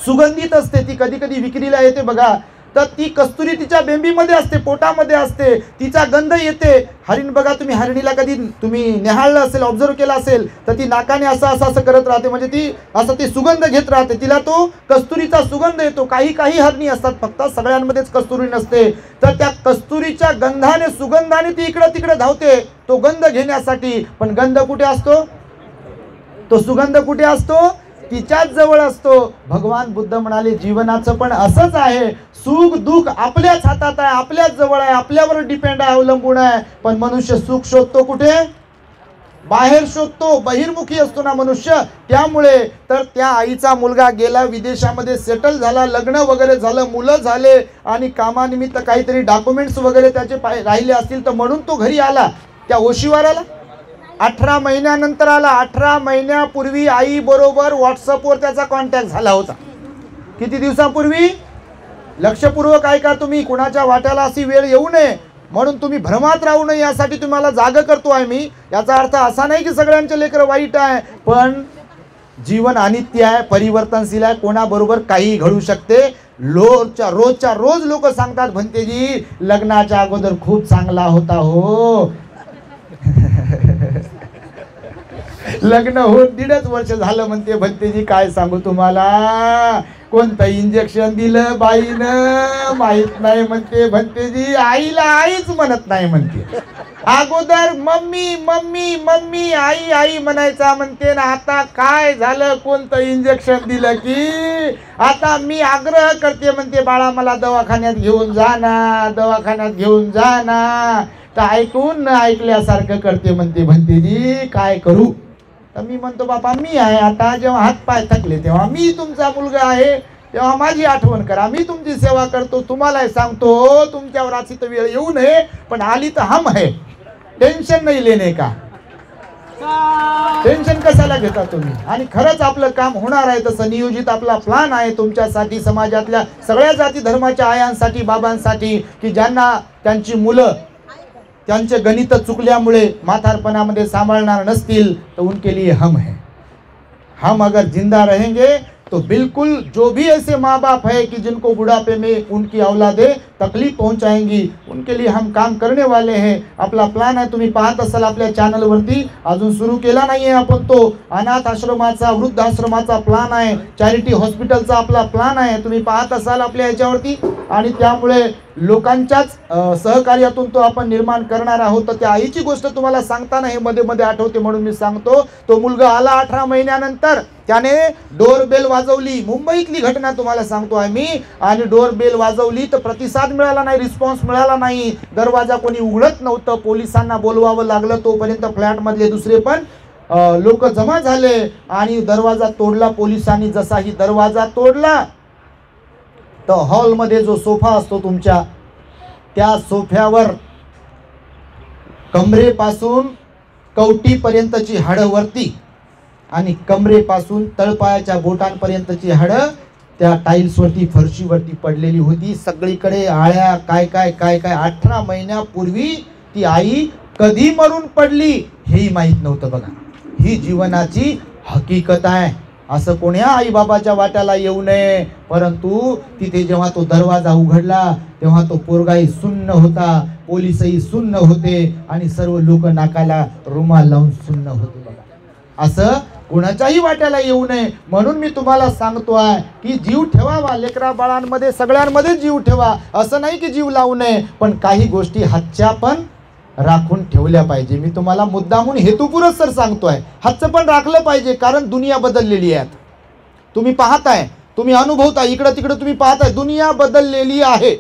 सुगंधित असते. ती कधी कधी विक्रीला येते बघा. तर ती कस्तुरी तिच्या बेंबीमध्ये असते, पोटामध्ये असते. तिचा गंध येते. हरिण बघा, तुम्ही हरिणीला कधी तुम्ही निहाळलं असेल, ऑब्झर्व केला असेल तर ती नाकाने असं असं असं करत राहते. म्हणजे ती असं ती सुगंध घेत राहते. तिला तो कस्तुरीचा सुगंध येतो. काही काही हरणी असतात, फक्त सगळ्यांमध्येच कस्तुरी नसते. तर त्या कस्तुरीच्या गंधाने, सुगंधाने ती इकडं तिकडे धावते तो गंध घेण्यासाठी. पण गंध कुठे असतो? तो सुगंध कुठे असतो? तिच्याच जवळ असतो. भगवान बुद्ध म्हणाले जीवनाचं पण असंच आहे. सुख दुःख आपल्याच हातात आहे, आपल्याच जवळ आहे, आपल्यावर डिपेंड आहे, अवलंबून आहे. पण मनुष्य सुख शोधतो कुठे? बाहेर शोधतो. बहिर्मुखी असतो ना मनुष्य. त्यामुळे तर त्या आईचा मुलगा गेला, विदेशामध्ये सेटल झाला, लग्न वगैरे झालं, मुलं झाले आणि कामानिमित्त काहीतरी डॉक्युमेंट्स वगैरे त्याचे राहिले असतील तर म्हणून तो घरी आला. त्या ओशिवाराला 18 महिन्यानंतर आला. 18 महिन्यापूर्वी आई बरोबर व्हॉट्सअपवर त्याचा कॉन्टॅक्ट झाला होता. किती दिवसापूर्वी? लक्षपूर्वक ऐका तुम्ही. कुणाच्या वाट्याला अशी वेळ येऊ नये म्हणून तुम्ही भ्रमात राहू नये यासाठी तुम्हाला जाग करतो आहे मी. याचा अर्थ असा नाही की सगळ्यांचे लेकरं वाईट आहे, पण जीवन अनित्य आहे, परिवर्तनशील आहे. कोणाबरोबर काही घडू शकते. रोजच्या रोज लोक सांगतात भंतेजी लग्नाच्या अगोदर खूप चांगला होता हो. लग्न होऊन 1.5 वर्ष झालं म्हणते भंतेजी. काय सांगू तुम्हाला, कोणतं इंजेक्शन दिलं बाईनं माहित नाही म्हणते भंतेजी. आईला आईच म्हणत नाही म्हणते. अगोदर मम्मी मम्मी मम्मी आई आई म्हणायचा म्हणते ना. आता काय झालं, कोणतं इंजेक्शन दिलं की आता मी आग्रह करते म्हणते बाळा मला दवाखान्यात घेऊन जा ना, दवाखान्यात घेऊन जा ना. तर ऐकून न ऐकल्यासारखं करते म्हणते भंतेजी. काय करू? तर मी म्हणतो बापा मी आहे. आता जेव्हा हातपाय थकले तेव्हा मी तुमचा मुलगा आहे, तेव्हा माझी आठवण करा. मी तुमची सेवा करतो. तुम्हालाही सांगतो तुमच्यावर अशी तर वेळ येऊ नये, पण आली तर हम है. टेन्शन नाही लेणे का? टेन्शन कशाला घेता तुम्ही? आणि खरंच आपलं काम होणार आहे. तसं नियोजित आपला प्लान आहे तुमच्यासाठी, समाजातल्या सगळ्या जाती धर्माच्या आयांसाठी, बाबांसाठी, की ज्यांना त्यांची मुलं त्यांचे गणित चुकल्यामुळे म्हातारपणामध्ये सांभाळणार नसतील तर उनके लिए हम है. हम अगर जिंदा रहेंगे तो बिल्कुल जो भी ऐसे माँ बाप है कि जिनको बुढ़ापे में उनकी औलादें तकलीफ पहुंचाएंगी, उनके लिए हम काम करने वाले हैं. आपला प्लान आहे. तुम्ही पाहत असाल आपल्या चॅनलवरती, अजून सुरू केला नाही आहे आपण. तो अनाथ आश्रमाचा, वृद्ध आश्रमाचा प्लान आहे, चॅरिटी हॉस्पिटलचा आपला प्लान आहे. तुम्ही पाहत असाल आपल्या याच्यावरती. आणि त्यामुळे लोकांच्याच सहकार्यातून तो आपण निर्माण करणार आहोत. तर त्या आईची गोष्ट तुम्हाला सांगताना हे मध्ये मध्ये आठवते म्हणून मी सांगतो. तो मुलगा आला 18 महिन्यानंतर. त्याने डोरबेल वाजवली. मुंबईतली घटना तुम्हाला सांगतो आहे मी. आणि डोरबेल वाजवली तर प्रतिसाद मिळाला नाही, रिस्पॉन्स मिळाला नाही. दरवाजा कोणी उघडत नव्हतं. पोलिसांना बोलवावं लागलं. तोपर्यंत फ्लॅटमधले दुसरे पण लोक जमा झाले आणि दरवाजा तोडला पोलिसांनी. जसाही दरवाजा तोडला तर हॉलमध्ये जो सोफा असतो तुमच्या, त्या सोफ्यावर कमरेपासून कवटीपर्यंतची हाडं वरती आणि कमरेपासून तळपायाच्या बोटांपर्यंतची हाडं त्या टाईल्सवरती, फरशीवरती पडलेली होती. सगळीकडे आळ्या, काय काय काय काय. 18 महिन्यापूर्वी ती आई कधी मरून पडली हेही माहीत नव्हतं बघा. ही जीवनाची हकीकत आहे. असं कोण्या आईबाबाच्या वाट्याला येऊ नये. परंतु तिथे जेव्हा तो दरवाजा उघडला तेव्हा तो पोरगाही सुन्न होता, पोलिसही सुन्न होते आणि सर्व लोक नाकाला रुमाल लावून सुन्न होते. बघा, असं कुणाच्याही वाट्याला येऊ नये. म्हणून मी तुम्हाला सांगतोय की जीव ठेवावा, लेकरा बाळांमध्ये सगळ्यांमध्ये जीव ठेवा. असं नाही की जीव लावू नये, पण काही गोष्टी हातच्या पण राखून ठेवल्या पाहिजे. मी तुम्हाला मुद्दामून हेतुपुरस्सर सांगतोय, हातचं पण राखलं पाहिजे. कारण दुनिया बदललेली आहे. तुम्ही पाहताय, तुम्ही अनुभवताय, इकडं तिकडं तुम्ही पाहताय, दुनिया बदललेली आहे.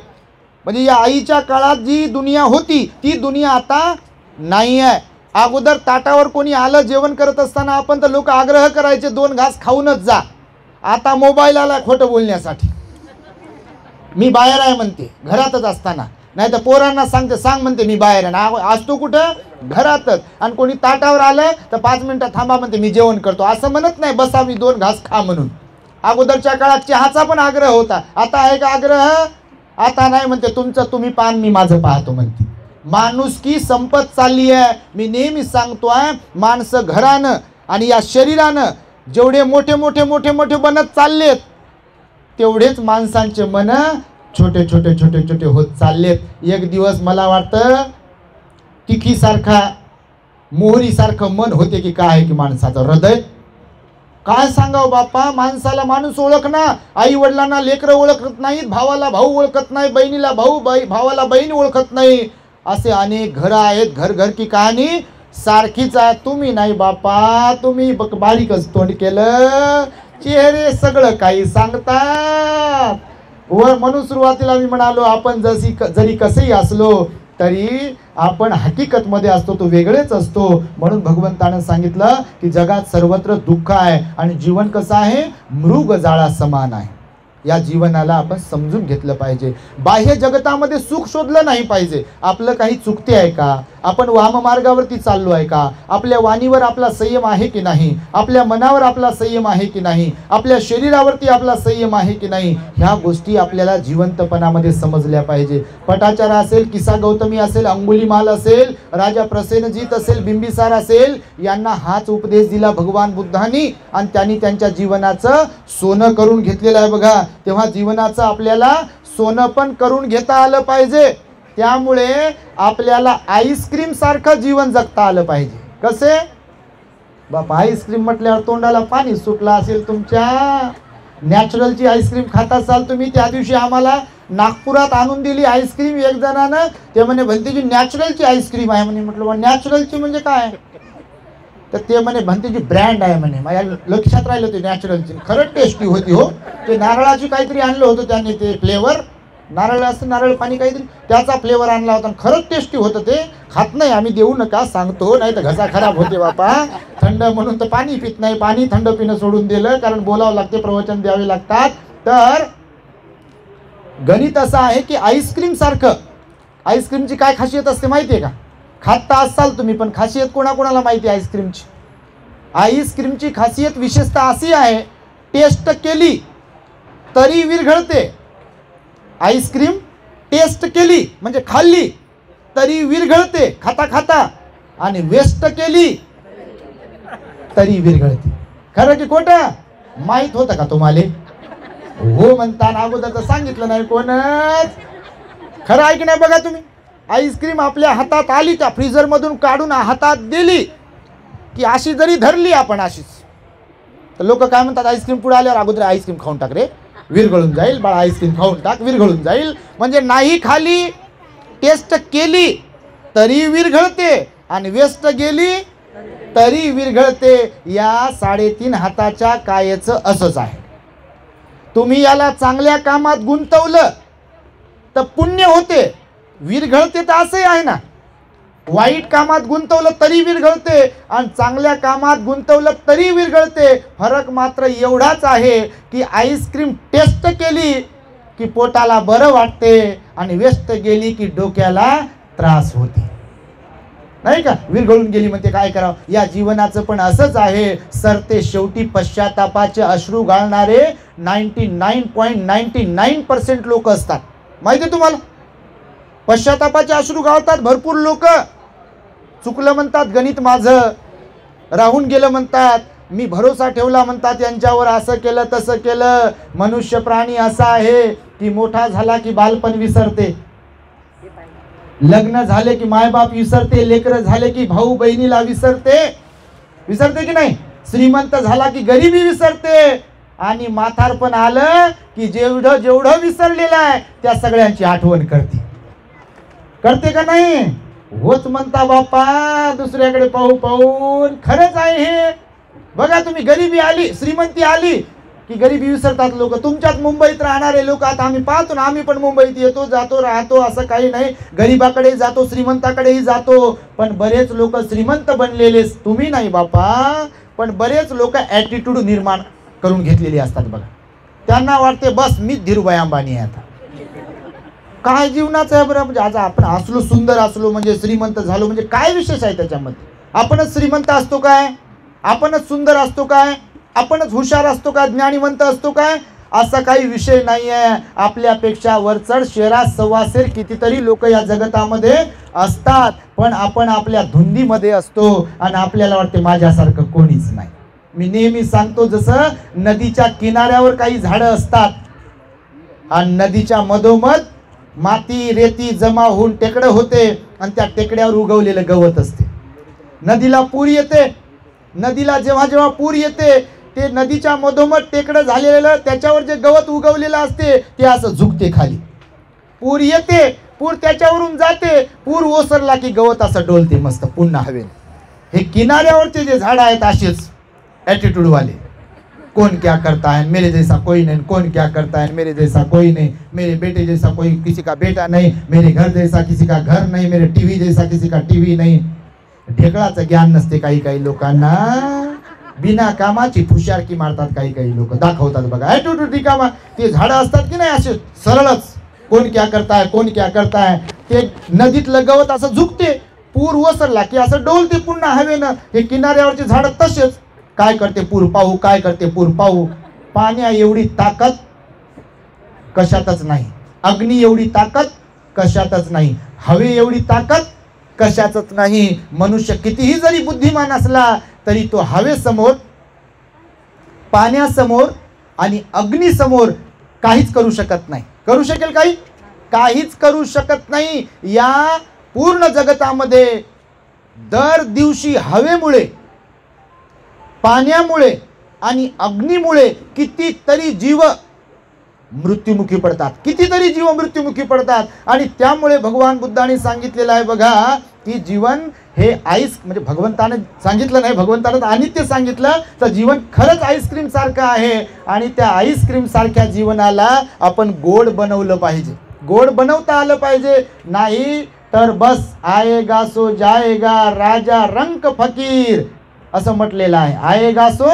म्हणजे या आईच्या काळात जी दुनिया होती ती दुनिया आता नाही आहे. अगोदर ताटावर कोणी आलं जेवण करत असताना आपण तर लोक आग्रह करायचे 2 घास खाऊनच जा. आता मोबाईल आला खोटं बोलण्यासाठी. मी बाहेर आहे म्हणते घरातच असताना, नाही तर पोरांना सांगते सांग म्हणते मी बाहेर आहे. असतो कुठं? घरातच. आणि कोणी ताटावर आलं तर 5 मिनिटं थांबा म्हणते मी जेवण करतो. असं म्हणत नाही बसा मी 2 घास खा म्हणून. अगोदरच्या काळात चहाचा पण आग्रह होता. आता आहे का आग्रह? आता नाही म्हणते तुमचं तुम्ही पान मी माझं पाहतो म्हणते. माणुसकी संपत चालली आहे. मी नेहमी सांगतोय, माणसं घरानं आणि या शरीरानं जेवढे मोठे मोठे मोठे मोठे बनत चाललेत तेवढेच माणसांचे मन छोटे छोटे छोटे छोटे होत चाललेत. एक दिवस मला वाटतं तिखीसारखा मोहरीसारखं मन होते की काय की माणसाचं हृदय. काय सांगावं बाप्पा, माणसाला माणूस ओळखना, आई वडिलांना लेकरं ओळखत नाहीत, भावाला भाऊ ओळखत नाही, बहिणीला भाऊ, भावाला बहीण ओळखत नाही. असे अनेक घरं आहेत. घर घर की कहाणी सारखीच आहे. तुम्ही नाही बापा, तुम्ही बारीकच तोंड केलं, चेहरे सगळं काही सांगतात. वर म्हणून सुरुवातीला मी म्हणालो आपण जरी कसेही असलो तरी आपण हकीकतमध्ये असतो तो वेगळेच असतो. म्हणून भगवंतानं सांगितलं की जगात सर्वत्र दुःख आहे आणि जीवन कसं आहे? मृगजाळा समान आहे. या जीवनाला आपण समजून घेतलं पाहिजे. बाह्य जगतामध्ये सुख शोधलं नाही पाहिजे. आपलं काही चुकते आहे का? आपण वाममार्गावरती चाललो आहे का? आपल्या वाणीवर आपला संयम आहे की नाही? आपल्या मनावर आपला संयम आहे की नाही? आपल्या शरीरावरती आपला संयम आहे की नाही? ह्या गोष्टी आपल्याला जिवंतपणामध्ये समजल्या पाहिजे. पटाचारा असेल, किसा गौतमी असेल, अंगुलीमाल असेल, राजा प्रसेनजीत असेल, बिंबिसार असेल, यांना हाच उपदेश दिला भगवान बुद्धांनी आणि त्यांनी त्यांच्या जीवनाचं सोनं करून घेतलेलं आहे. बघा, तेव्हा जीवनाचं आपल्याला सोनं पण करून घेता आलं पाहिजे. त्यामुळे आपल्याला आईस्क्रीम सारखं जीवन जगता आलं पाहिजे. कसे बापा? आईस्क्रीम म्हटल्यावर तोंडाला पाणी सुटलं असेल तुमच्या. नॅचरलची आईस्क्रीम खात असाल तुम्ही. त्या दिवशी आम्हाला नागपुरात आणून दिली आईस्क्रीम एक जणानं. ते म्हणे भंतेजी नॅचरलची आईस्क्रीम आहे म्हणे. म्हटलं नॅचरलची म्हणजे काय? तर ते म्हणे भंतेजी ब्रँड आहे म्हणे. माझ्या लक्षात राहिलं ते नॅचरलची. खरंच टेस्टी होती हो. ते नारळाची काहीतरी आणलं होतं त्याने, ते फ्लेवर नारळ असतं, नारळ पाणी काहीतरी त्याचा फ्लेवर आणला होता. खरंच टेस्टी होतं ते. खात नाही आम्ही, देऊ नका सांगतो, नाही तर घसा खराब होते बापा. थंड म्हणून तर पाणी पित नाही. पाणी थंड पिणं सोडून दिलं कारण बोलावं लागते, प्रवचन द्यावे लागतात. तर गणित असं आहे की आईस्क्रीम सारखं. आईस्क्रीमची काय खासियत असते माहिती आहे का? खाता असाल तुम्ही, पण खासियत कोणाकोणाला माहिती आहे आईस्क्रीमची? आईस्क्रीमची खासियत विशेषतः अशी आहे, टेस्ट केली तरी विरघळते. आईस्क्रीम टेस्ट केली म्हणजे खाल्ली तरी विरघळते खाता खाता, आणि वेस्ट केली तरी विरघळते. खरं की खोटं? माहित होतं का तुम्हाला? हो म्हणताना अगोदर तर सांगितलं नाही कोणच. खरं आहे की नाही बघा तुम्ही. आईस्क्रीम आपल्या हातात आली, त्या फ्रीजर मधून काढून हातात दिली की अशी जरी धरली आपण अशीच, तर लोक काय म्हणतात आईस्क्रीम पुढे आल्यावर अगोदर आईस्क्रीम खाऊन टाक रे, विरघळून जाईल बाळा, आईस्क्रीम खाऊन टाक विरघळून जाईल. म्हणजे नाही खाली, टेस्ट केली तरी विरघळते आणि वेस्ट गेली तरी विरघळते. या 3.5 हाताच्या कायेचं असंच आहे. तुम्ही याला चांगल्या कामात गुंतवलं तर पुण्य होते, विरघळते तर असंही आहे ना. वाईट कामात गुंतवलं तरी विरघळते आणि चांगल्या कामात गुंतवलं तरी विरघळते. फरक मात्र एवढाच आहे की आईस्क्रीम टेस्ट केली की पोटाला बरं वाटते आणि वेस्ट गेली की डोक्याला त्रास होते, नाही का? विरघळून गेली म्हणते काय करावं. या जीवनाचं पण असंच आहे. सरते शेवटी पश्चातापाचे अश्रू गाळणारे 99.99% लोक असतात. माहिती आहे तुम्हाला? पश्चातापाचे अश्रू गाळतात भरपूर लोक. चुकलं म्हणतात गणित माझं, राहून गेलं म्हणतात, मी भरोसा ठेवला म्हणतात यांच्यावर, असं केलं तसं केलं. मनुष्य प्राणी असा आहे की मोठा झाला की बालपण विसरते, लग्न झाले की मायबाप विसरते, लेकरं झाले की भाऊ बहिणीला विसरते की नाही, श्रीमंत झाला की गरिबी विसरते, आणि म्हातारपण आलं की जेवढं जेवढं विसरलेलं आहे त्या सगळ्यांची आठवण करते का नाही? होच म्हणता बाप्पा, दुसऱ्याकडे पाहून. खरंच आहे हे. बघा तुम्ही, गरिबी आली श्रीमंती आली की गरिबी विसरतात लोक. तुमच्यात मुंबईत राहणारे लोक, आता आम्ही पाहतो ना, आम्ही पण मुंबईत येतो जातो राहतो, असं काही नाही. गरिबाकडे जातो, श्रीमंताकडेही जातो, पण बरेच लोक श्रीमंत बनलेले, तुम्ही नाही बापा, पण बरेच लोक ॲटिट्यूड निर्माण करून घेतलेली असतात बघा. त्यांना वाटते बस मीच धीरूभाई अंबानी आहे. आता काय जीवनाचं आहे बरं, म्हणजे आज आपण असलो, सुंदर असलो म्हणजे श्रीमंत झालो म्हणजे काय विशेष आहे त्याच्यामध्ये? आपणच श्रीमंत असतो काय? आपणच सुंदर असतो काय? आपणच हुशार असतो का? ज्ञानीवंत असतो काय? असा काही विषय नाही आहे. आपल्यापेक्षा वरचढ शेरा सव्वासेर कितीतरी लोक या जगतामध्ये असतात, पण आपण आपल्या धुंदीमध्ये असतो आणि आपल्याला वाटते माझ्यासारखं कोणीच नाही. मी नेहमी सांगतो, जसं नदीच्या किनाऱ्यावर काही झाडं असतात आणि नदीच्या मधोमध माती रेती जमा होऊन टेकडं होते आणि त्या टेकड्यावर उगवलेलं गवत असते. नदीला पूर येते, नदीला जेव्हा जेव्हा पूर येते ते नदीच्या मधोमध टेकडं झालेलं त्याच्यावर जे गवत उगवलेलं असते ते असं झुकते खाली. पूर येते, पूर त्याच्यावरून जाते, पूर ओसरला की गवत असं डोलते मस्त पुन्हा हवेने. हे किनाऱ्यावरचे जे झाड आहेत असेच ॲटिट्यूड वाले. कौन क्या करता है, मेरे जैसा कोई नहीं. कौन क्या करता है, मेरे जैसा कोई नहीं. मेरे बेटे जैसा कोई किसी का बेटा नहीं. मेरे घर जैसा किसी का घर नहीं. मेरे टीवी जैसा किसी का टीवी नहीं. ढेकळाचं ज्ञान नसते काही काही लोकांना. बिना कामाची फुशारकी मारतात काही काही लोक, दाखवतात बघा ॲटिट्यूड रिकामा. ते झाडं असतात की नाही असे सरळच, कोण क्या करता है, कोण क्या करता है. ते नदीतलं गवत असं झुकते, पूर ओसरला की असं डोलते पुन्हा हवेनं. हे किनाऱ्यावरचे झाडं तसेच. काय करते पूर पाहू, काय करते पूर पाहू. पाण्या एवढी ताकद कशातच नाही, अग्नी एवढी ताकद कशातच नाही, हवे एवढी ताकद कशातच नाही. मनुष्य कितीही जरी बुद्धिमान असला तरी तो हवेसमोर, पाण्यासमोर आणि अग्नीसमोर काहीच करू शकत नाही. करू शकेल काही? काहीच करू शकत नाही. या पूर्ण जगतामध्ये दर दिवशी हवेमुळे, पाण्यामुळे आणि अग्नीमुळे कितीतरी जीव मृत्युमुखी पडतात, कितीतरी जीव मृत्युमुखी पडतात. आणि त्यामुळे भगवान बुद्धाने सांगितलेलं आहे बघा की जीवन हे आईस, म्हणजे भगवंताने सांगितलं नाही, भगवंतानं अनित्य सांगितलं, तर जीवन खरंच आईस्क्रीम सारखं आहे. आणि त्या आईस्क्रीम सारख्या जीवनाला आपण गोड बनवलं पाहिजे, गोड बनवता आलं पाहिजे. नाही तर बस आएगा सो जाएगा, राजा रंक फकीर असं म्हटलेलं आहे. आएगा सो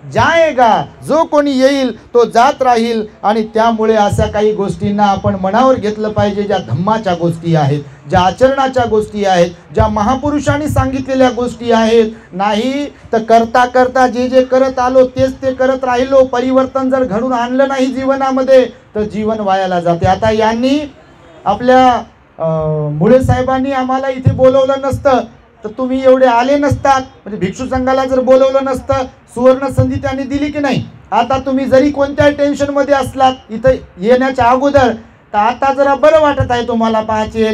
जाएगा, जो कोणी येईल तो जात राहील. आणि त्यामुळे अशा काही गोष्टींना आपण मनावर घेतलं पाहिजे, ज्या धम्माच्या गोष्टी आहेत, ज्या आचरणाच्या गोष्टी आहेत, ज्या महापुरुषांनी सांगितलेल्या गोष्टी आहेत. नाही तर करता करता जे जे करत आलो तेच ते करत राहिलो, परिवर्तन जर घडून आणलं नाही जीवनामध्ये तर जीवन वायाला जाते. आता यांनी आपल्या मुळे साहेबांनी आम्हाला इथे बोलवलं नसतं तर तुम्ही एवढे आले नसतात. म्हणजे भिक्षू संघाला जर बोलवलं नसतं, सुवर्ण संधी त्यांनी दिली की नाही. आता तुम्ही जरी कोणत्याही टेन्शनमध्ये असलात इथं येण्याच्या अगोदर, तर आता जरा बरं वाटत आहे तुम्हाला. पाहाचे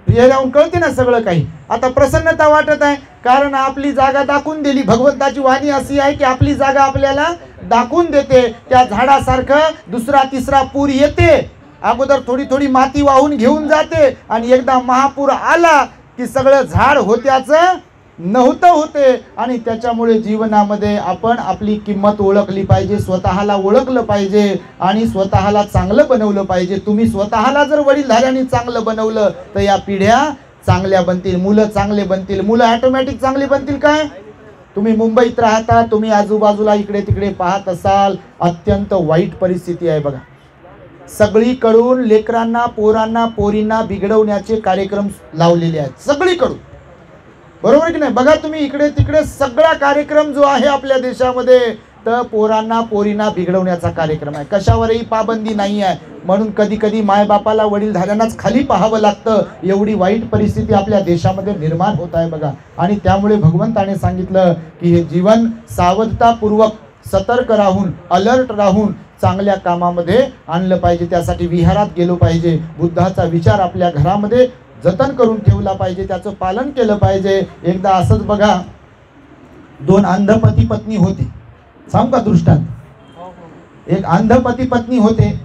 येऊन कळते ना सगळं काही. आता प्रसन्नता वाटत आहे, कारण आपली जागा दाखवून दिली. भगवंताची वाणी अशी आहे की आपली जागा आपल्याला दाखवून देते. त्या झाडासारखं दुसरा तिसरा पूर येते, अगोदर थोडी थोडी माती वाहून घेऊन जाते, आणि एकदा महापूर आला की सगळं झाड होत्याचं नव्हतं होते. आणि त्याच्यामुळे जीवनामध्ये आपण आपली किंमत ओळखली पाहिजे, स्वतःला ओळखलं पाहिजे आणि स्वतःला चांगलं बनवलं पाहिजे. तुम्ही स्वतःला जर वडीलधाऱ्यांनी चांगलं बनवलं तर या पिढ्या चांगल्या बनतील, मुलं चांगले बनतील, मुलं ऑटोमॅटिक चांगली बनतील. काय तुम्ही मुंबईत राहता, तुम्ही आजूबाजूला इकडे तिकडे पाहत असाल, अत्यंत वाईट परिस्थिती आहे बघा. सगळीकडून लेकरांना, पोरांना, पोरींना बिघडवण्याचे कार्यक्रम लावलेले आहेत सगळीकडून, बरोबर की नाही. बघा तुम्ही इकडे तिकडे सगळा कार्यक्रम जो आहे आपल्या देशामध्ये तर पोरांना पोरींना बिघडवण्याचा कार्यक्रम आहे. कशावरही पाबंदी नाही आहे, म्हणून कधी कधी मायबापाला वडीलधाऱ्यांनाच खाली पाहावं लागतं. एवढी वाईट परिस्थिती आपल्या देशामध्ये निर्माण होत आहे बघा. आणि त्यामुळे भगवंताने सांगितलं की हे जीवन सावधतापूर्वक सतर्क राहून अलर्ट राहून चांगल्या कामामध्ये आणलं पाहिजे. त्यासाठी विहारात गेलो पाहिजे. बुद्धाचा विचार आपल्या घरामध्ये जतन करून ठेवला पाहिजे, त्याचं पालन केलं पाहिजे. एकदा असंच बघा, दोन अंध पती पत्नी होते. सांगू का दृष्टांत? एक अंध पती पत्नी होते.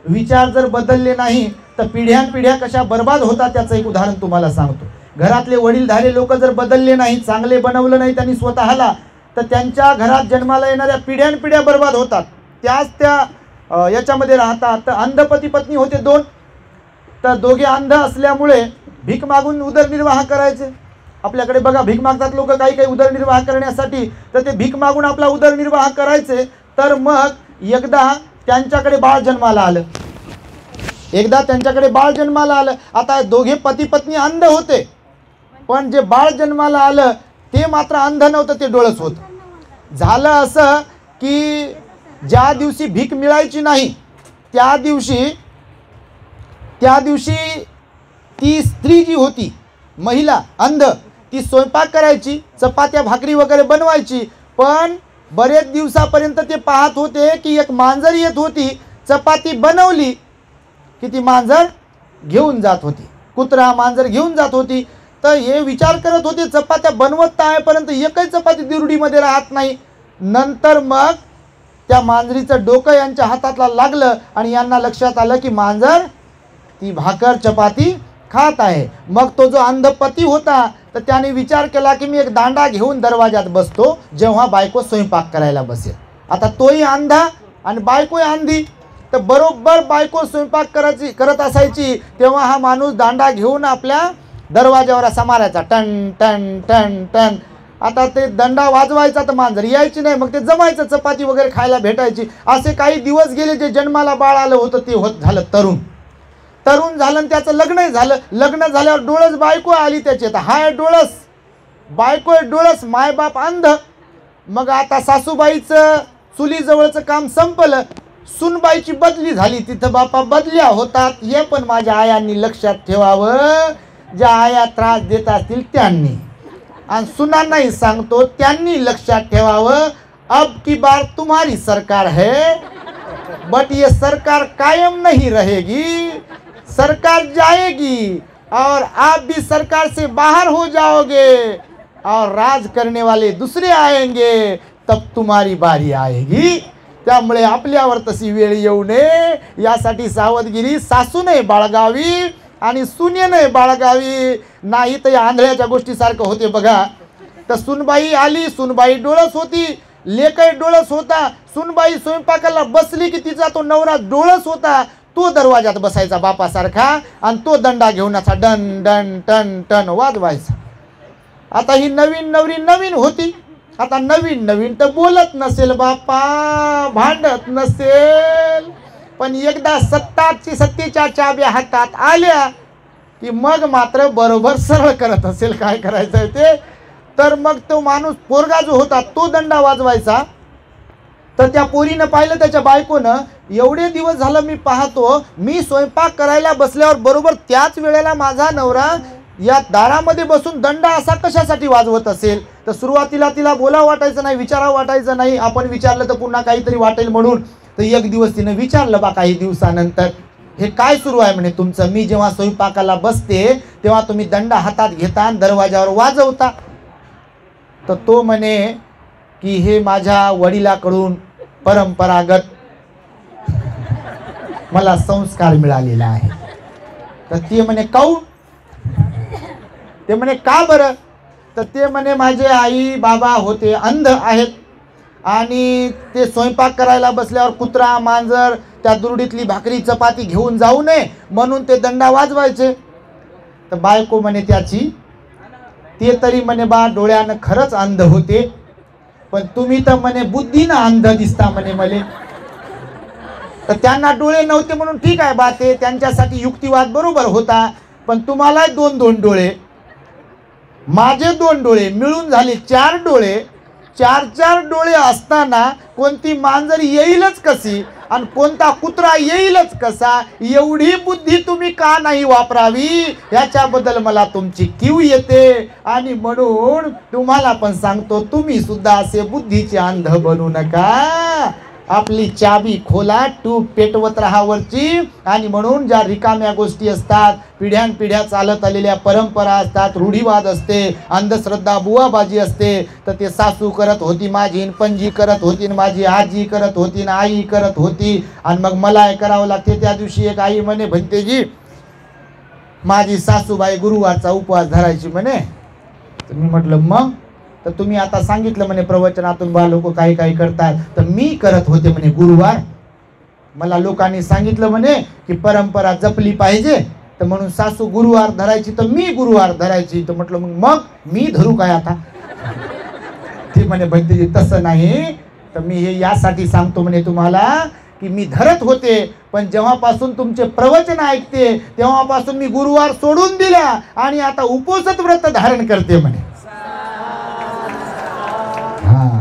विचार जर बदलले नाही तर पिढ्यानपिढ्या कशा बर्बाद होतात त्याचं एक उदाहरण तुम्हाला सांगतो. घरातले वडीलधारे लोक जर बदलले नाही, चांगले बनवलं नाही त्यांनी स्वतःला, तर त्यांच्या घरात जन्माला येणाऱ्या पिढ्यानपिढ्या बर्बाद होतात. त्याच त्या याच्यामध्ये राहतात. तर अंध पती पत्नी होते दोन. तर दोघे अंध असल्यामुळे भीक मागून उदरनिर्वाह करायचे. आपल्याकडे बघा भीक मागतात लोक काही काही उदरनिर्वाह करण्यासाठी, तर ते भीक मागून आपला उदरनिर्वाह करायचे. तर मग एकदा त्यांच्याकडे बाळ जन्माला आलं. आता दोघे पती पत्नी अंध होते, पण जे बाळ जन्माला आलं ते मात्र अंध नव्हतं, ते डोळस होतं. झालं असं की ज्या दिवशी भीक मिळायची नाही त्या दिवशी ती स्त्री जी होती, महिला अंध, ती स्वयंपाक करायची, चपात्या भाकरी वगैरे बनवायची. पण बरेच दिवसापर्यंत ते पाहत होते की एक मांजर येत होती, चपाती बनवली की ती मांजर घेऊन जात होती, कुत्रा मांजर घेऊन जात होती. तर हे विचार करत होते चपात्या बनवत आहे, परंतु एकही चपाती दिरुडीमध्ये राहत नाही. नंतर मग त्या मांजरीचं डोकं यांच्या हातातला लागलं आणि यांना लक्षात आलं की मांजर ती भाकर चपाती खात आहे. मग तो जो अंधपती होता तर त्याने विचार केला की मी एक दांडा घेऊन दरवाजात बसतो जेव्हा बायको स्वयंपाक करायला बसेल. आता तोही अंधा आणि बायकोही अंधी. तर बरोबर बायको स्वयंपाक करत असायची तेव्हा हा माणूस दांडा घेऊन आपल्या दरवाजावर असा मारायचा, टन टन टन टन. आता ते दंडा वाजवायचा तर मांजर यायची नाही. मग ते जमायचं, चपाती वगैरे खायला भेटायची. असे काही दिवस गेले. जे जन्माला बाळ आलं होतं ते झालं तरुण झालं आणि त्याचं लग्नही झालं. लग्न झाल्यावर डोळस बायको आली त्याची. आता हा डोळस, बायको डोळस, मायबाप अंध. मग आता सासूबाईचं चुलीजवळचं काम संपलं, सुनबाईची बदली झाली. तिथं बापा बदल्या होतात, हे पण माझ्या आयांनी लक्षात ठेवावं. ज्या आया त्रास देत असतील त्यांनी, आणि सुनांनाही सांगतो त्यांनी लक्षात ठेवावं. अब की बार तुम्हारी सरकार है, बट ये सरकार कायम नहीं रहेगी. सरकार जाएगी और आप भी सरकार से बाहर हो जाओगे और राज करने वाले दूसरे आएंगे, तब तुम्हारी बारी आएगी. त्यामुळे आपल्यावर तशी वेळ येऊ नये यासाठी सावधगिरी सासूने बाळगावी आणि सुनेने बाळगावी. नाही तर या आंधळ्याच्या गोष्टीसारखं होते बघा. तर सुनबाई आली, सुनबाई डोळस होती, लेकही डोळस होता. सुनबाई स्वयंपाकाला बसली की तिचा तो नवरा डोळस होता. तो दरवाजात बसायचा बापासारखा आणि तो दंडा घेऊन असा डन डन टन टन वाजवायचा. आता ही नवीन नवरी नवीन होती. आता नवीन तर बोलत नसेल बापा, भांडत नसेल, पण एकदा सत्तेच्या चाब्या हातात आल्या की मग मात्र बरोबर सरळ करत असेल काय करायचं ते. तर मग तो माणूस पोरगा जो होता तो दंडा वाजवायचा. तर त्या पोरीनं पाहिलं, त्याच्या बायकोनं, एवढे दिवस झालं मी पाहतो, मी स्वयंपाक करायला बसल्यावर बरोबर त्याच वेळेला माझा नवरा या दारामध्ये बसून दंडा असा कशासाठी वाजवत असेल. तर सुरुवातीला तिला बोलावं वाटायचं नाही, विचारावं वाटायचं नाही. आपण विचारलं तर पुन्हा काहीतरी वाटेल म्हणून. तर एक दिवस तिनं विचारलं बा काही दिवसानंतर, हे काय सुरू आहे म्हणे तुमचं? मी जेव्हा स्वयंपाकाला बसते तेव्हा तुम्ही दंडा हातात घेता आणि दरवाजावर वाजवता. तर तो म्हणे की हे माझ्या वडिलाकडून परंपरागत मला संस्कार मिळालेला आहे. तर ते म्हणे काऊ? ते म्हणे का बरं? तर ते म्हणे माझे आई बाबा होते अंध आहेत आणि ते स्वयंपाक करायला बसल्यावर कुत्रा मांजर त्या दुरडीतली भाकरी चपाती घेऊन जाऊ नये म्हणून ते दंडा वाजवायचे. तर बायको म्हणे त्याची, ते तरी म्हणे बा डोळ्यानं खरंच अंध होते, पण तुम्ही तर म्हणे बुद्धीनं अंध दिसता म्हणे मले. तर त्यांना डोळे नव्हते म्हणून ठीक आहे बा, ते त्यांच्यासाठी युक्तिवाद बरोबर होता. पण तुम्हाला 2 डोळे, माझे 2 डोळे मिळून झाले 4 डोळे. चार चार डोळे असताना कोणती मांजर येईलच कशी आणि कोणता कुत्रा येईलच कसा, एवढी बुद्धी तुम्ही का नाही वापरावी, याच्याबद्दल मला तुमची कीव येते. आणि म्हणून तुम्हाला पण सांगतो, तुम्ही सुद्धा असे बुद्धीचे अंध बनू नका. आपली चाबी खोला, टूप पेटवत राहा वरची. आणि म्हणून ज्या रिकाम्या गोष्टी असतात, पिढ्यानपिढ्या चालत आलेल्या परंपरा असतात, रूढीवाद असते, अंधश्रद्धा बुवाबाजी असते, तर ते सासू करत होती माझी, पणजी करत होती, माझी आजी करत होती, आई करत होती, आणि मग मला करावं लागते. त्या दिवशी एक आई म्हणे, भंतेजी माझी सासूबाई गुरुवारचा उपवास धरायची म्हणे. तर मी म्हटलं मग, तर तुम्ही आता सांगितलं म्हणे प्रवचनातून बा लोक काही काही करतात, तर मी करत होते म्हणे गुरुवार. मला लोकांनी सांगितलं म्हणे की परंपरा जपली पाहिजे, तर म्हणून सासू गुरुवार धरायची तर मी गुरुवार धरायची. तर म्हटलं मग मी धरू काय आता. ती म्हणे भंतेजी तसं नाही, तर मी हे यासाठी सांगतो म्हणे तुम्हाला की मी धरत होते, पण जेव्हापासून तुमचे प्रवचन ऐकते तेव्हापासून मी गुरुवार सोडून दिल्या आणि आता उपोषित व्रत धारण करते म्हणे.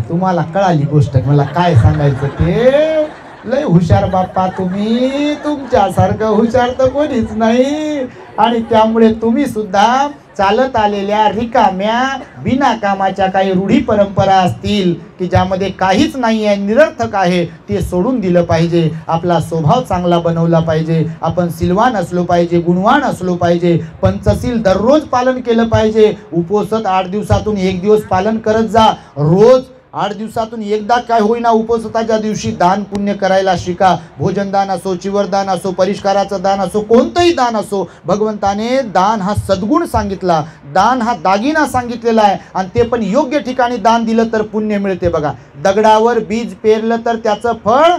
तुम्हाला कळाली गोष्ट, मला काय सांगायचं ते. लय हुशार बाप्पा तुम्ही, तुमच्यासारखं हुशार तर कोणीच नाही. आणि त्यामुळे तुम्ही सुद्धा चालत आलेल्या रिकाम्या बिना कामाच्या काही रूढी परंपरा असतील की ज्यामध्ये काहीच नाही आहे, निरर्थक आहे, ते सोडून दिलं पाहिजे. आपला स्वभाव चांगला बनवला पाहिजे, आपण सिलवान असलो पाहिजे, गुणवान असलो पाहिजे, पंचशील दररोज पालन केलं पाहिजे. उपोषित 8 दिवसातून 1 दिवस पालन करत जा. रोज 8 दिवसातून एकदा काय होईना उपोषिताच्या दिवशी दान पुण्य करायला शिका. भोजनदान असो, चिवरदान असो, परिष्काराचं दान असो, कोणतंही दान असो. भगवंताने दान हा सद्गुण सांगितला, दान हा दागिना सांगितलेला आहे, आणि ते पण योग्य ठिकाणी दान दिलं तर पुण्य मिळते. बघा, दगडावर बीज पेरलं तर त्याचं फळ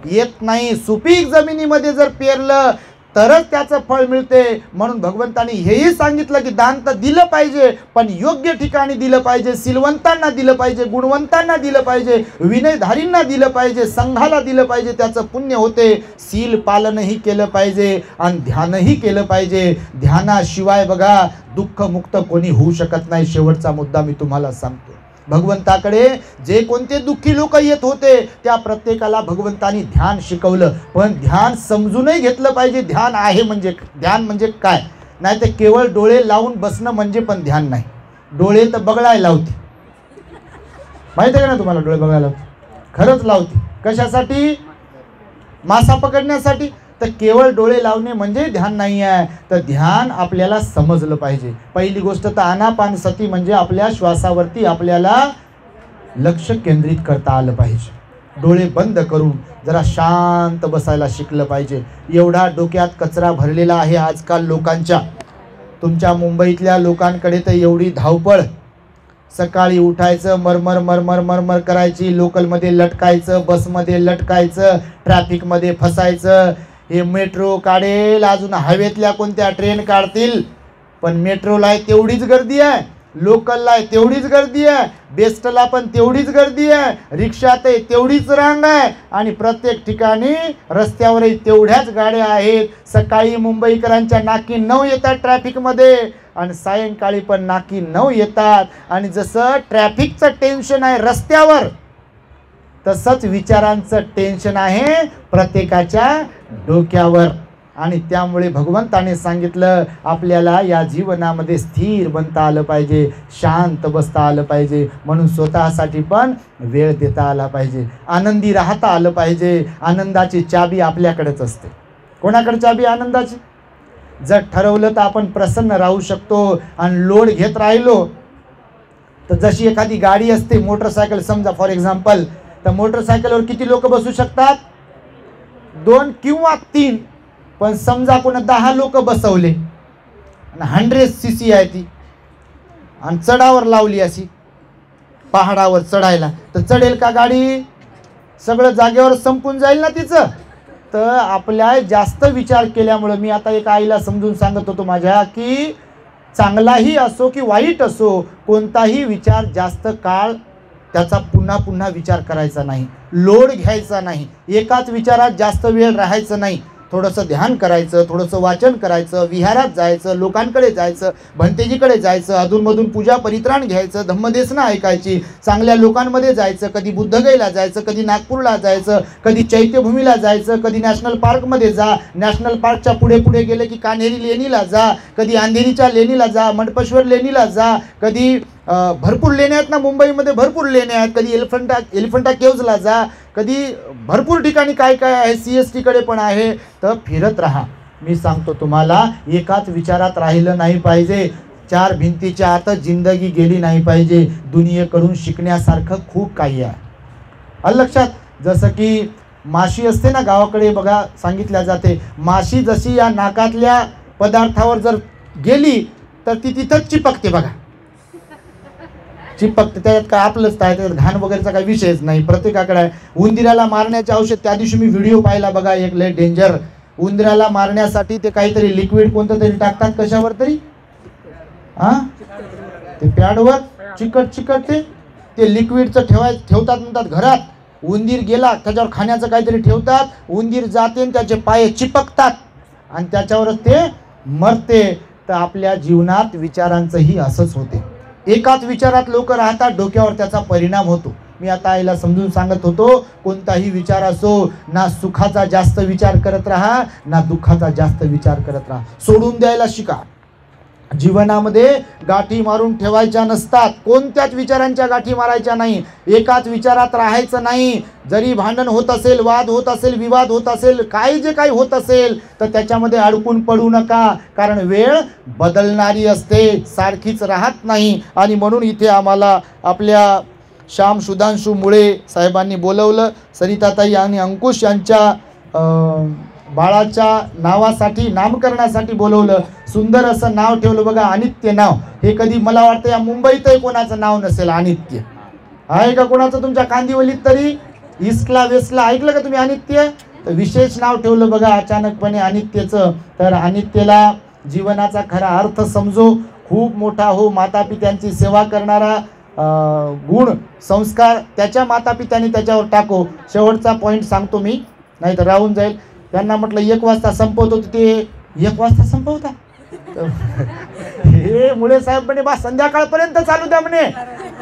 येत नाही, सुपीक जमिनीमध्ये जर पेरलं तरच त्याचं फळ मिळते. म्हणून भगवंताने हेही सांगितलं की दान तर दिलं पाहिजे, पण योग्य ठिकाणी दिलं पाहिजे, सिलवंतांना दिलं पाहिजे, गुणवंतांना दिलं पाहिजे, विनयधारींना दिलं पाहिजे, संघाला दिलं पाहिजे, त्याचं पुण्य होते. सील पालनही केलं पाहिजे आणि ध्यानही केलं पाहिजे. ध्यानाशिवाय बघा दुःखमुक्त कोणी होऊ शकत नाही. शेवटचा मुद्दा मी तुम्हाला सांगतो, भगवंताकडे जे कोणते दुःखी लोक येत होते त्या प्रत्येकाला भगवंतानी ध्यान शिकवलं, पण ध्यान समजूनही घेतलं पाहिजे. ध्यान आहे म्हणजे ध्यान म्हणजे काय, नाही तर केवळ डोळे लावून बसणं म्हणजे पण ध्यान नाही. डोळे तर बघायला लावते, माहिती आहे का ना तुम्हाला, डोळे बघायला लावते, खरंच लावते. कशासाठी? मासा पकडण्यासाठी. तर केवळ डोळे लावणे म्हणजे ध्यान नाही आहे. तर ध्यान आपल्याला समजलं पाहिजे. पहिली गोष्ट तर आनापानसती म्हणजे आपल्या श्वासावरती आपल्याला लक्ष केंद्रित करता आलं पाहिजे. डोळे बंद करून जरा शांत बसायला शिकलं पाहिजे. एवढा डोक्यात कचरा भरलेला आहे आजकाल लोकांच्या. तुमच्या मुंबईतल्या लोकांकडे तर एवढी धावपळ, सकाळी उठायचं, मरमर मरमर मरमर करायची, लोकलमध्ये लटकायचं, बसमध्ये लटकायचं, ट्रॅफिकमध्ये फसायचं. हे मेट्रो काढेल, अजून हवेतल्या कोणत्या ट्रेन काढतील, पण मेट्रोला आहे तेवढीच गर्दी आहे, लोकलला आहे तेवढीच गर्दी आहे, बेस्टला पण तेवढीच गर्दी आहे, रिक्षातही तेवढीच रांग आहे, आणि प्रत्येक ठिकाणी रस्त्यावरही तेवढ्याच गाड्या आहेत. सकाळी मुंबईकरांच्या नाकी 9 येतात ट्रॅफिकमध्ये, आणि सायंकाळी पण नाकी 9 येतात. आणि जसं ट्रॅफिकचं टेन्शन आहे रस्त्यावर, तसंच विचारांचं टेन्शन आहे प्रत्येकाच्या डोक्यावर. आणि त्यामुळे भगवंताने सांगितलं आपल्याला या जीवनामध्ये स्थिर बनता आलं पाहिजे, शांत बसता आलं पाहिजे, म्हणून स्वतःसाठी पण वेळ देता आला पाहिजे, आनंदी राहता आलं पाहिजे. आनंदाची चाबी आपल्याकडेच असते. कोणाकडे चाबी आनंदाची? जर ठरवलं तर आपण प्रसन्न राहू शकतो. आणि लोड घेत राहिलो तर जशी एखादी गाडी असते, मोटरसायकल समजा फॉर एक्झाम्पल, तर मोटरसायकलवर किती लोक बसू शकतात? 2 किंवा 3. पण समजा कोणा 10 लोक बसवले आणि 100 cc आहे ती, आणि चढावर लावली अशी पहाडावर चढायला, तर चढेल का गाडी? सगळं जागेवर संपून जाईल ना तिचं. तर आपल्या जास्त विचार केल्यामुळं, मी आता एक आईला समजून सांगत होतो माझ्या, की चांगलाही असो की वाईट असो, कोणताही विचार जास्त काळ त्याचा पुन्हा पुन्हा विचार करायचा नाही, लोड घ्यायचा नाही, एकाच विचारात जास्त वेळ राहायचं नाही. थोडंसं ध्यान करायचं, थोडंसं वाचन करायचं, विहारात जायचं, लोकांकडे जायचं, भंतेजीकडे जायचं, अधूनमधून पूजा परित्राण घ्यायचं, धम्मदेसना ऐकायची, चांगल्या लोकांमध्ये जायचं, कधी बुद्धगयला जायचं, कधी नागपूरला जायचं, कधी चैत्यभूमीला जायचं, कधी नॅशनल पार्कमध्ये जा, नॅशनल पार्कच्या पुढे पुढे गेले की कान्हेरी लेणीला जा, कधी अंधेरीच्या लेणीला जा, मंडपेश्वर लेणीला जा, कधी भरपूर लेण्या आहेत ना मुंबईमध्ये, भरपूर लेण्या आहेत, कधी एलिफंटा केव्जला जा, कधी भरपूर ठिकाणी काय काय आहे, CST कडे पण आहे. तर फिरत राहा. मी सांगतो तुम्हाला, एकाच विचारात राहिलं नाही पाहिजे, चार भिंतीच्या आत जिंदगी गेली नाही पाहिजे. दुनियेकडून शिकण्यासारखं खूप काही आहे. आलं लक्षात? जसं की माशी असते ना गावाकडे बघा, सांगितल्या जाते, माशी जशी या नाकातल्या पदार्थावर जर गेली तर ती तिथंच चिपकते बघा, चिपकते. त्याच्यात काय आपलंच आहे, त्याच्यात घाण वगैरेचा काही विषयच नाही, प्रत्येकाकडे आहे. उंदीराला मारण्याचे औषध, त्या दिवशी मी व्हिडिओ पाहिला बघा, एक लय डेंजर. उंदीराला मारण्यासाठी ते काहीतरी लिक्विड कोणतं तरी टाकतात, कशावर तरी, ते पॅडवर चिकट ते लिक्विडचं ठेवतात म्हणतात घरात. उंदीर गेला त्याच्यावर खाण्याचं काहीतरी ठेवतात, उंदीर जाते आणि त्याचे पाय चिपकतात आणि त्याच्यावरच ते मरते. तर आपल्या जीवनात विचारांचंही असंच होते. एकाच विचारात लोक राहतात, डोक्यावर त्याचा परिणाम होतो. मी आता आईला समजून सांगत होतो, कोणताही विचार असो, ना सुखाचा जास्त विचार करत राहा, ना दुःखाचा जास्त विचार करत राहा. सोडून द्यायला शिका. जीवनामध्ये गाठी मारून ठेवायच्या नसतात, कोणत्याच विचारांच्या गाठी मारायच्या नाही, एकाच विचारात राहायचं नाही. जरी भांडण होत असेल, वाद होत असेल, विवाद होत असेल, जे काही होत असेल तर त्याच्यामध्ये अडकून पडू नका, कारण वेळ बदलणारी असते, सारखीच राहत नाही. आणि म्हणून इथे आम्हाला आपल्या श्याम सुधांशू मुळे साहेबांनी बोलवलं, सरिताताई आणि अंकुश यांच्या बाळाच्या नावासाठी, नामकरणासाठी बोलवलं. सुंदर असं नाव ठेवलं बघा, अनित्य नाव. हे कधी मला वाटतं या मुंबईतही कोणाचं नाव नसेल अनित्य. आहे का कोणाचं तुमच्या कांदिवलीत तरी, ईस्टला वेस्टला ऐकलं का तुम्ही अनित्य? तर विशेष नाव ठेवलं बघा अचानकपणे अनित्यचं. तर अनित्यला जीवनाचा खरा अर्थ समजो, खूप मोठा हो, मातापित्यांची सेवा करणारा गुण संस्कार त्याच्या मातापित्यांनी त्याच्यावर टाको. शेवटचा पॉईंट सांगतो मी, नाही तर राहून जाईल. त्यांना म्हटलं 1 वाजता संपवतो, ते 1 वाजता संपवता. हे मुळे साहेब म्हणे बा संध्याकाळपर्यंत चालू द्या म्हणे.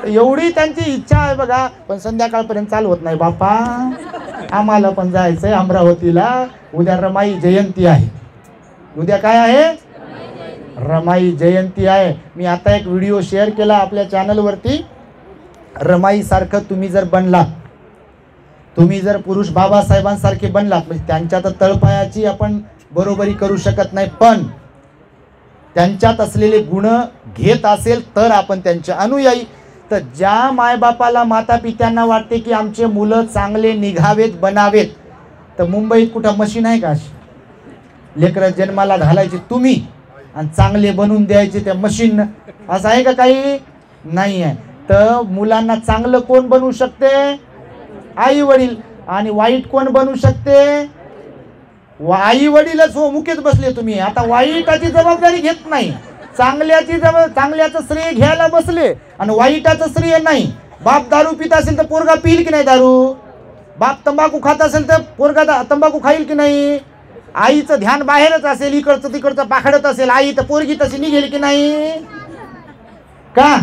एवढी त्यांची इच्छा आहे बघा, पण संध्याकाळपर्यंत चालू होत नाही बापा. आम्हाला पण जायचंय अमरावतीला. उद्या रमाई जयंती आहे. उद्या काय आहे? रमाई जयंती आहे. मी आता एक व्हिडिओ शेअर केला आपल्या चॅनलवरती. रमाई सारखं तुम्ही जर बनलात, तुम्ही जर पुरुष बाबासाहेबांसारखे बनलात, म्हणजे त्यांच्या तर तळपायाची आपण बरोबरी करू शकत नाही, पण त्यांच्यात असलेले गुण घेत असेल तर आपण त्यांचे अनुयायी. तर ज्या मायबापाला मातापित्यांना वाटते की आमचे मुलं चांगले निघावेत, बनावेत, तर मुंबईत कुठं मशीन आहे का? लेकरं जन्माला घालायचे तुम्ही आणि चांगले बनवून द्यायचे त्या मशीन, असं आहे का? काही नाही आहे. तर मुलांना चांगलं कोण बनवू शकते? आई वडील. आणि वाईट कोण बनवू शकते? आई वडीलच. हो, मुकेच बसले तुम्ही. आता वाईटाची जबाबदारी घेत नाही, चांगल्याचं श्रेय घ्यायला बसले आणि वाईटाचं श्रेय नाही. बाप दारू पित असेल तर पोरगा पिईल की नाही दारू? बाप तंबाखू खात असेल तर पोरगा तंबाखू खाईल की नाही? आईचं ध्यान बाहेरच असेल, इकडचं तिकडचं पाखडत असेल आई, तर पोरगी तशी निघेल की नाही? का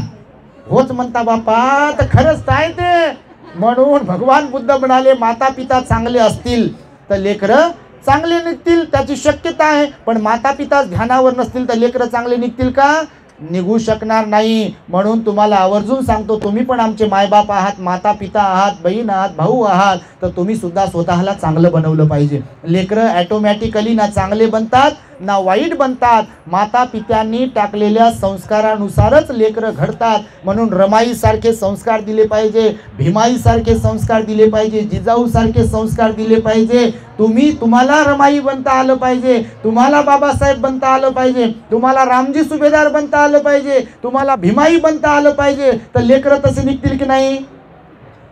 होच म्हणता बापा? तर खरंच आहे ते. म्हणून भगवान बुद्ध म्हणाले, माता पिता चांगले असतील तर लेकरं चांगले निघतील, त्याची शक्यता आहे. पण माता पिता ध्यानावर नसतील तर लेकरं चांगले निघतील का? निघू शकणार नाही. म्हणून तुम्हाला आवर्जून सांगतो, तुम्ही पण आमचे मायबाप आहात, माता पिता आहात, बहीण आहात, भाऊ आहात, तर तुम्ही सुद्धा स्वतःला चांगलं बनवलं पाहिजे. लेकरं ॲटोमॅटिकली ना चांगले बनतात ना वाईट बनतात. माता पित्यांनी टाकलेल्या संस्कारानुसारच लेकरं घडतात. म्हणून रमाईसारखे संस्कार दिले पाहिजे, भीमाईसारखे संस्कार दिले पाहिजे, जिजाऊसारखे संस्कार दिले पाहिजे. तुम्हाला रमाई बनता आलं पाहिजे, तुम्हाला बाबासाहेब बनता आलं पाहिजे, तुम्हाला रामजी सुभेदार बनता आलं पाहिजे, तुम्हाला भीमाई बनता आलं पाहिजे. तर लेकरं तसे निघतील की नाही?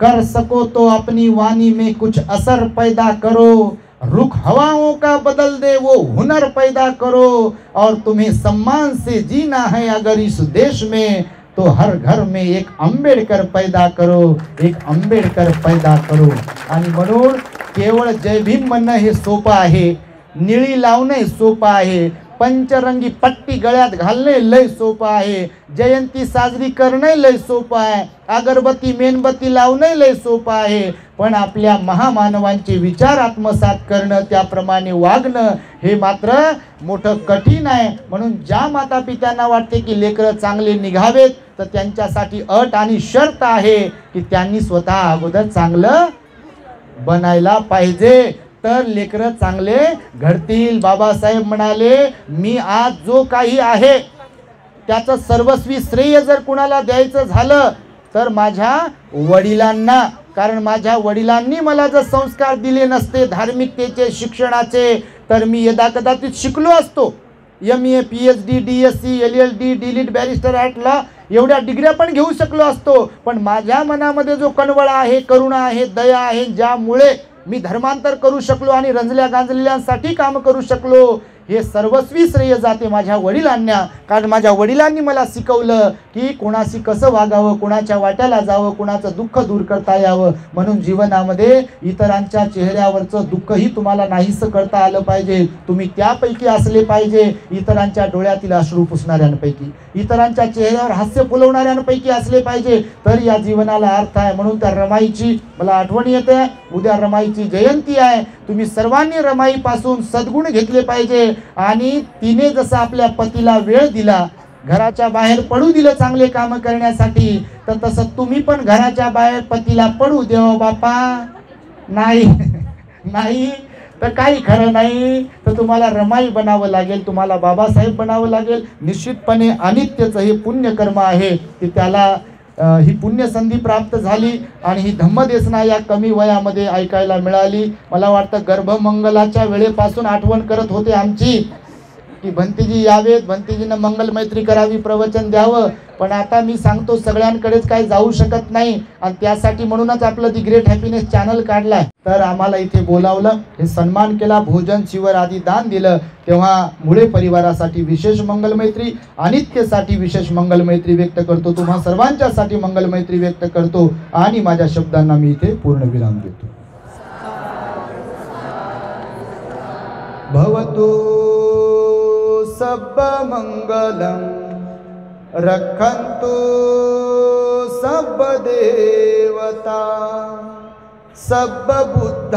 कर सको तो अपनी वाणी में कुछ असर पैदा करो, रुख हवाओं का बदल दे वो हुनर पैदा करो, और तुम्हें सम्मान से जीना है अगर इस देश में, तो हर घर में एक आंबेडकर पैदा करो, एक आंबेडकर पैदा करो. आणि म्हणून केवळ जय भीम म्हणणं हे सोपं आहे, निळी लावणे सोपं आहे, पंचरंगी पट्टी गळ्यात घालणे लय सोपं आहे, जयंती साजरी करणे लय सोपं आहे, अगरबत्ती मेणबत्ती लावणे लय सोपं आहे, पण आपल्या महामानवांचे विचार आत्मसात करणं, त्याप्रमाणे वागणं हे मात्र मोठं कठीण आहे. म्हणून ज्या माता पित्यांना वाटते की लेकरं चांगले निघावेत, तर त्यांच्यासाठी अट आणि शर्त आहे की त्यांनी स्वतः अगोदर चांगलं बनायला पाहिजे, तर लेकरं चांगले घडतील. बाबासाहेब म्हणाले, मी आज जो काही आहे त्याचं सर्वस्वी श्रेय जर कुणाला द्यायचं झालं तर माझ्या वडिलांना, कारण माझ्या वडिलांनी मला जर संस्कार दिले नसते धार्मिकतेचे, शिक्षणाचे, तर मी यदाकदाचित शिकलो असतो. MA, PhD, DSc, LLD, DLIT, barrister at law एवढ्या डिग्र्या पण घेऊ शकलो असतो, पण माझ्या मनामध्ये जो कणवळा आहे, करुणा आहे, दया आहे, ज्यामुळे मी धर्मांतर करू शकलो आणि रंजल्या गांजलेल्यांसाठी काम करू शकलो, हे सर्वस्वी श्रेय जाते माझ्या वडिलांना. कारण माझ्या वडिलांनी मला शिकवलं की कोणाशी कसं वागावं, कोणाच्या वाट्याला जावं, कोणाचं दुःख दूर करता यावं. म्हणून जीवनामध्ये इतरांच्या चेहऱ्यावरचं दुःखही तुम्हाला नाहीसं करता आलं पाहिजे. तुम्ही त्यापैकी असले पाहिजे, इतरांच्या डोळ्यातील अश्रू पुसणाऱ्यांपैकी, इतरांच्या चेहऱ्यावर हास्य फुलवणाऱ्यांपैकी असले पाहिजे, तर या जीवनाला अर्थ आहे. म्हणून त्या रमाईची मला आठवण येते. उद्या रमाईची जयंती आहे. तुम्ही सर्वांनी रमाईपासून सद्गुण घेतले पाहिजे. आणि तिने जसं आपल्या पतीला वेळ दिला, घराच्या बाहेर पडू दिलं चांगले काम करण्यासाठी, तर तसं तुम्ही पण घराच्या बाहेर पतीला पडू देव बापा. नाही नाही तर काही खरं नाही, तर तुम्हाला रमाई बनावं लागेल, तुम्हाला बाबासाहेब बनावं लागेल. निश्चितपणे अनित्यचं हे पुण्यकर्म आहे की त्याला ही पुण्यसंधी प्राप्त झाली आणि ही धम्मदेसना या कमी वयामध्ये ऐकायला मिळाली. मला वाटतं गर्भमंगलाच्या वेळेपासून आठवण करत होते आमची की भंतीजी यावेत, भंतीजीनं मंगल मैत्री करावी, प्रवचन द्यावं. पण आता मी सांगतो सगळ्यांकडेच काही जाऊ शकत नाही, आणि त्यासाठी म्हणूनच आपलं दी ग्रेट हॅपीनेस चॅनल काढलाय. तर आम्हाला इथे बोलावलं, हे सन्मान केला, भोजन शिवर आदी दान दिलं. तेव्हा मुळे परिवारासाठी विशेष मंगलमैत्री, अनित्यसाठी विशेष मंगलमैत्री व्यक्त करतो, तुम्हा सर्वांच्यासाठी मंगलमैत्री व्यक्त करतो आणि माझ्या शब्दांना मी इथे पूर्ण विराम देतो. भवतु सब मंगलम रखन्तु सब देवता सब बुद्धानुभावेन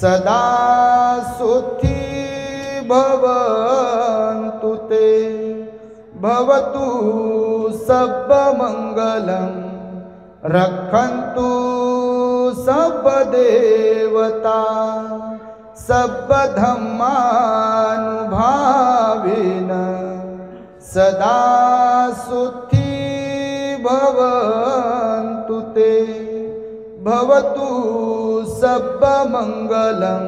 सदा सुखी भवन्तु ते. भवतु सब मंगलम रखन्तु सब देवता सब धम्मानुभावेन सदा सुखी भवन्तु ते. भवतु सब मंगलम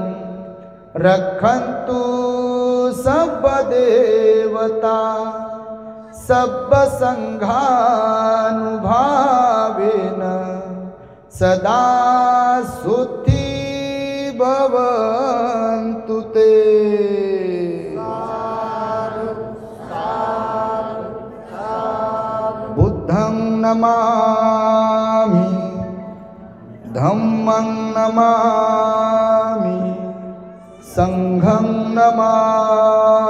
रखन्तु सब देवता सब संघानुभावेन सदा सुखी भवन्तु ते. बुद्धं नमामि, धम्मं नमामि, संघं नमामि.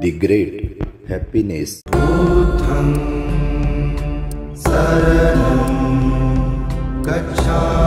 The Great Happiness. बुद्धं शरणं गच्छामि.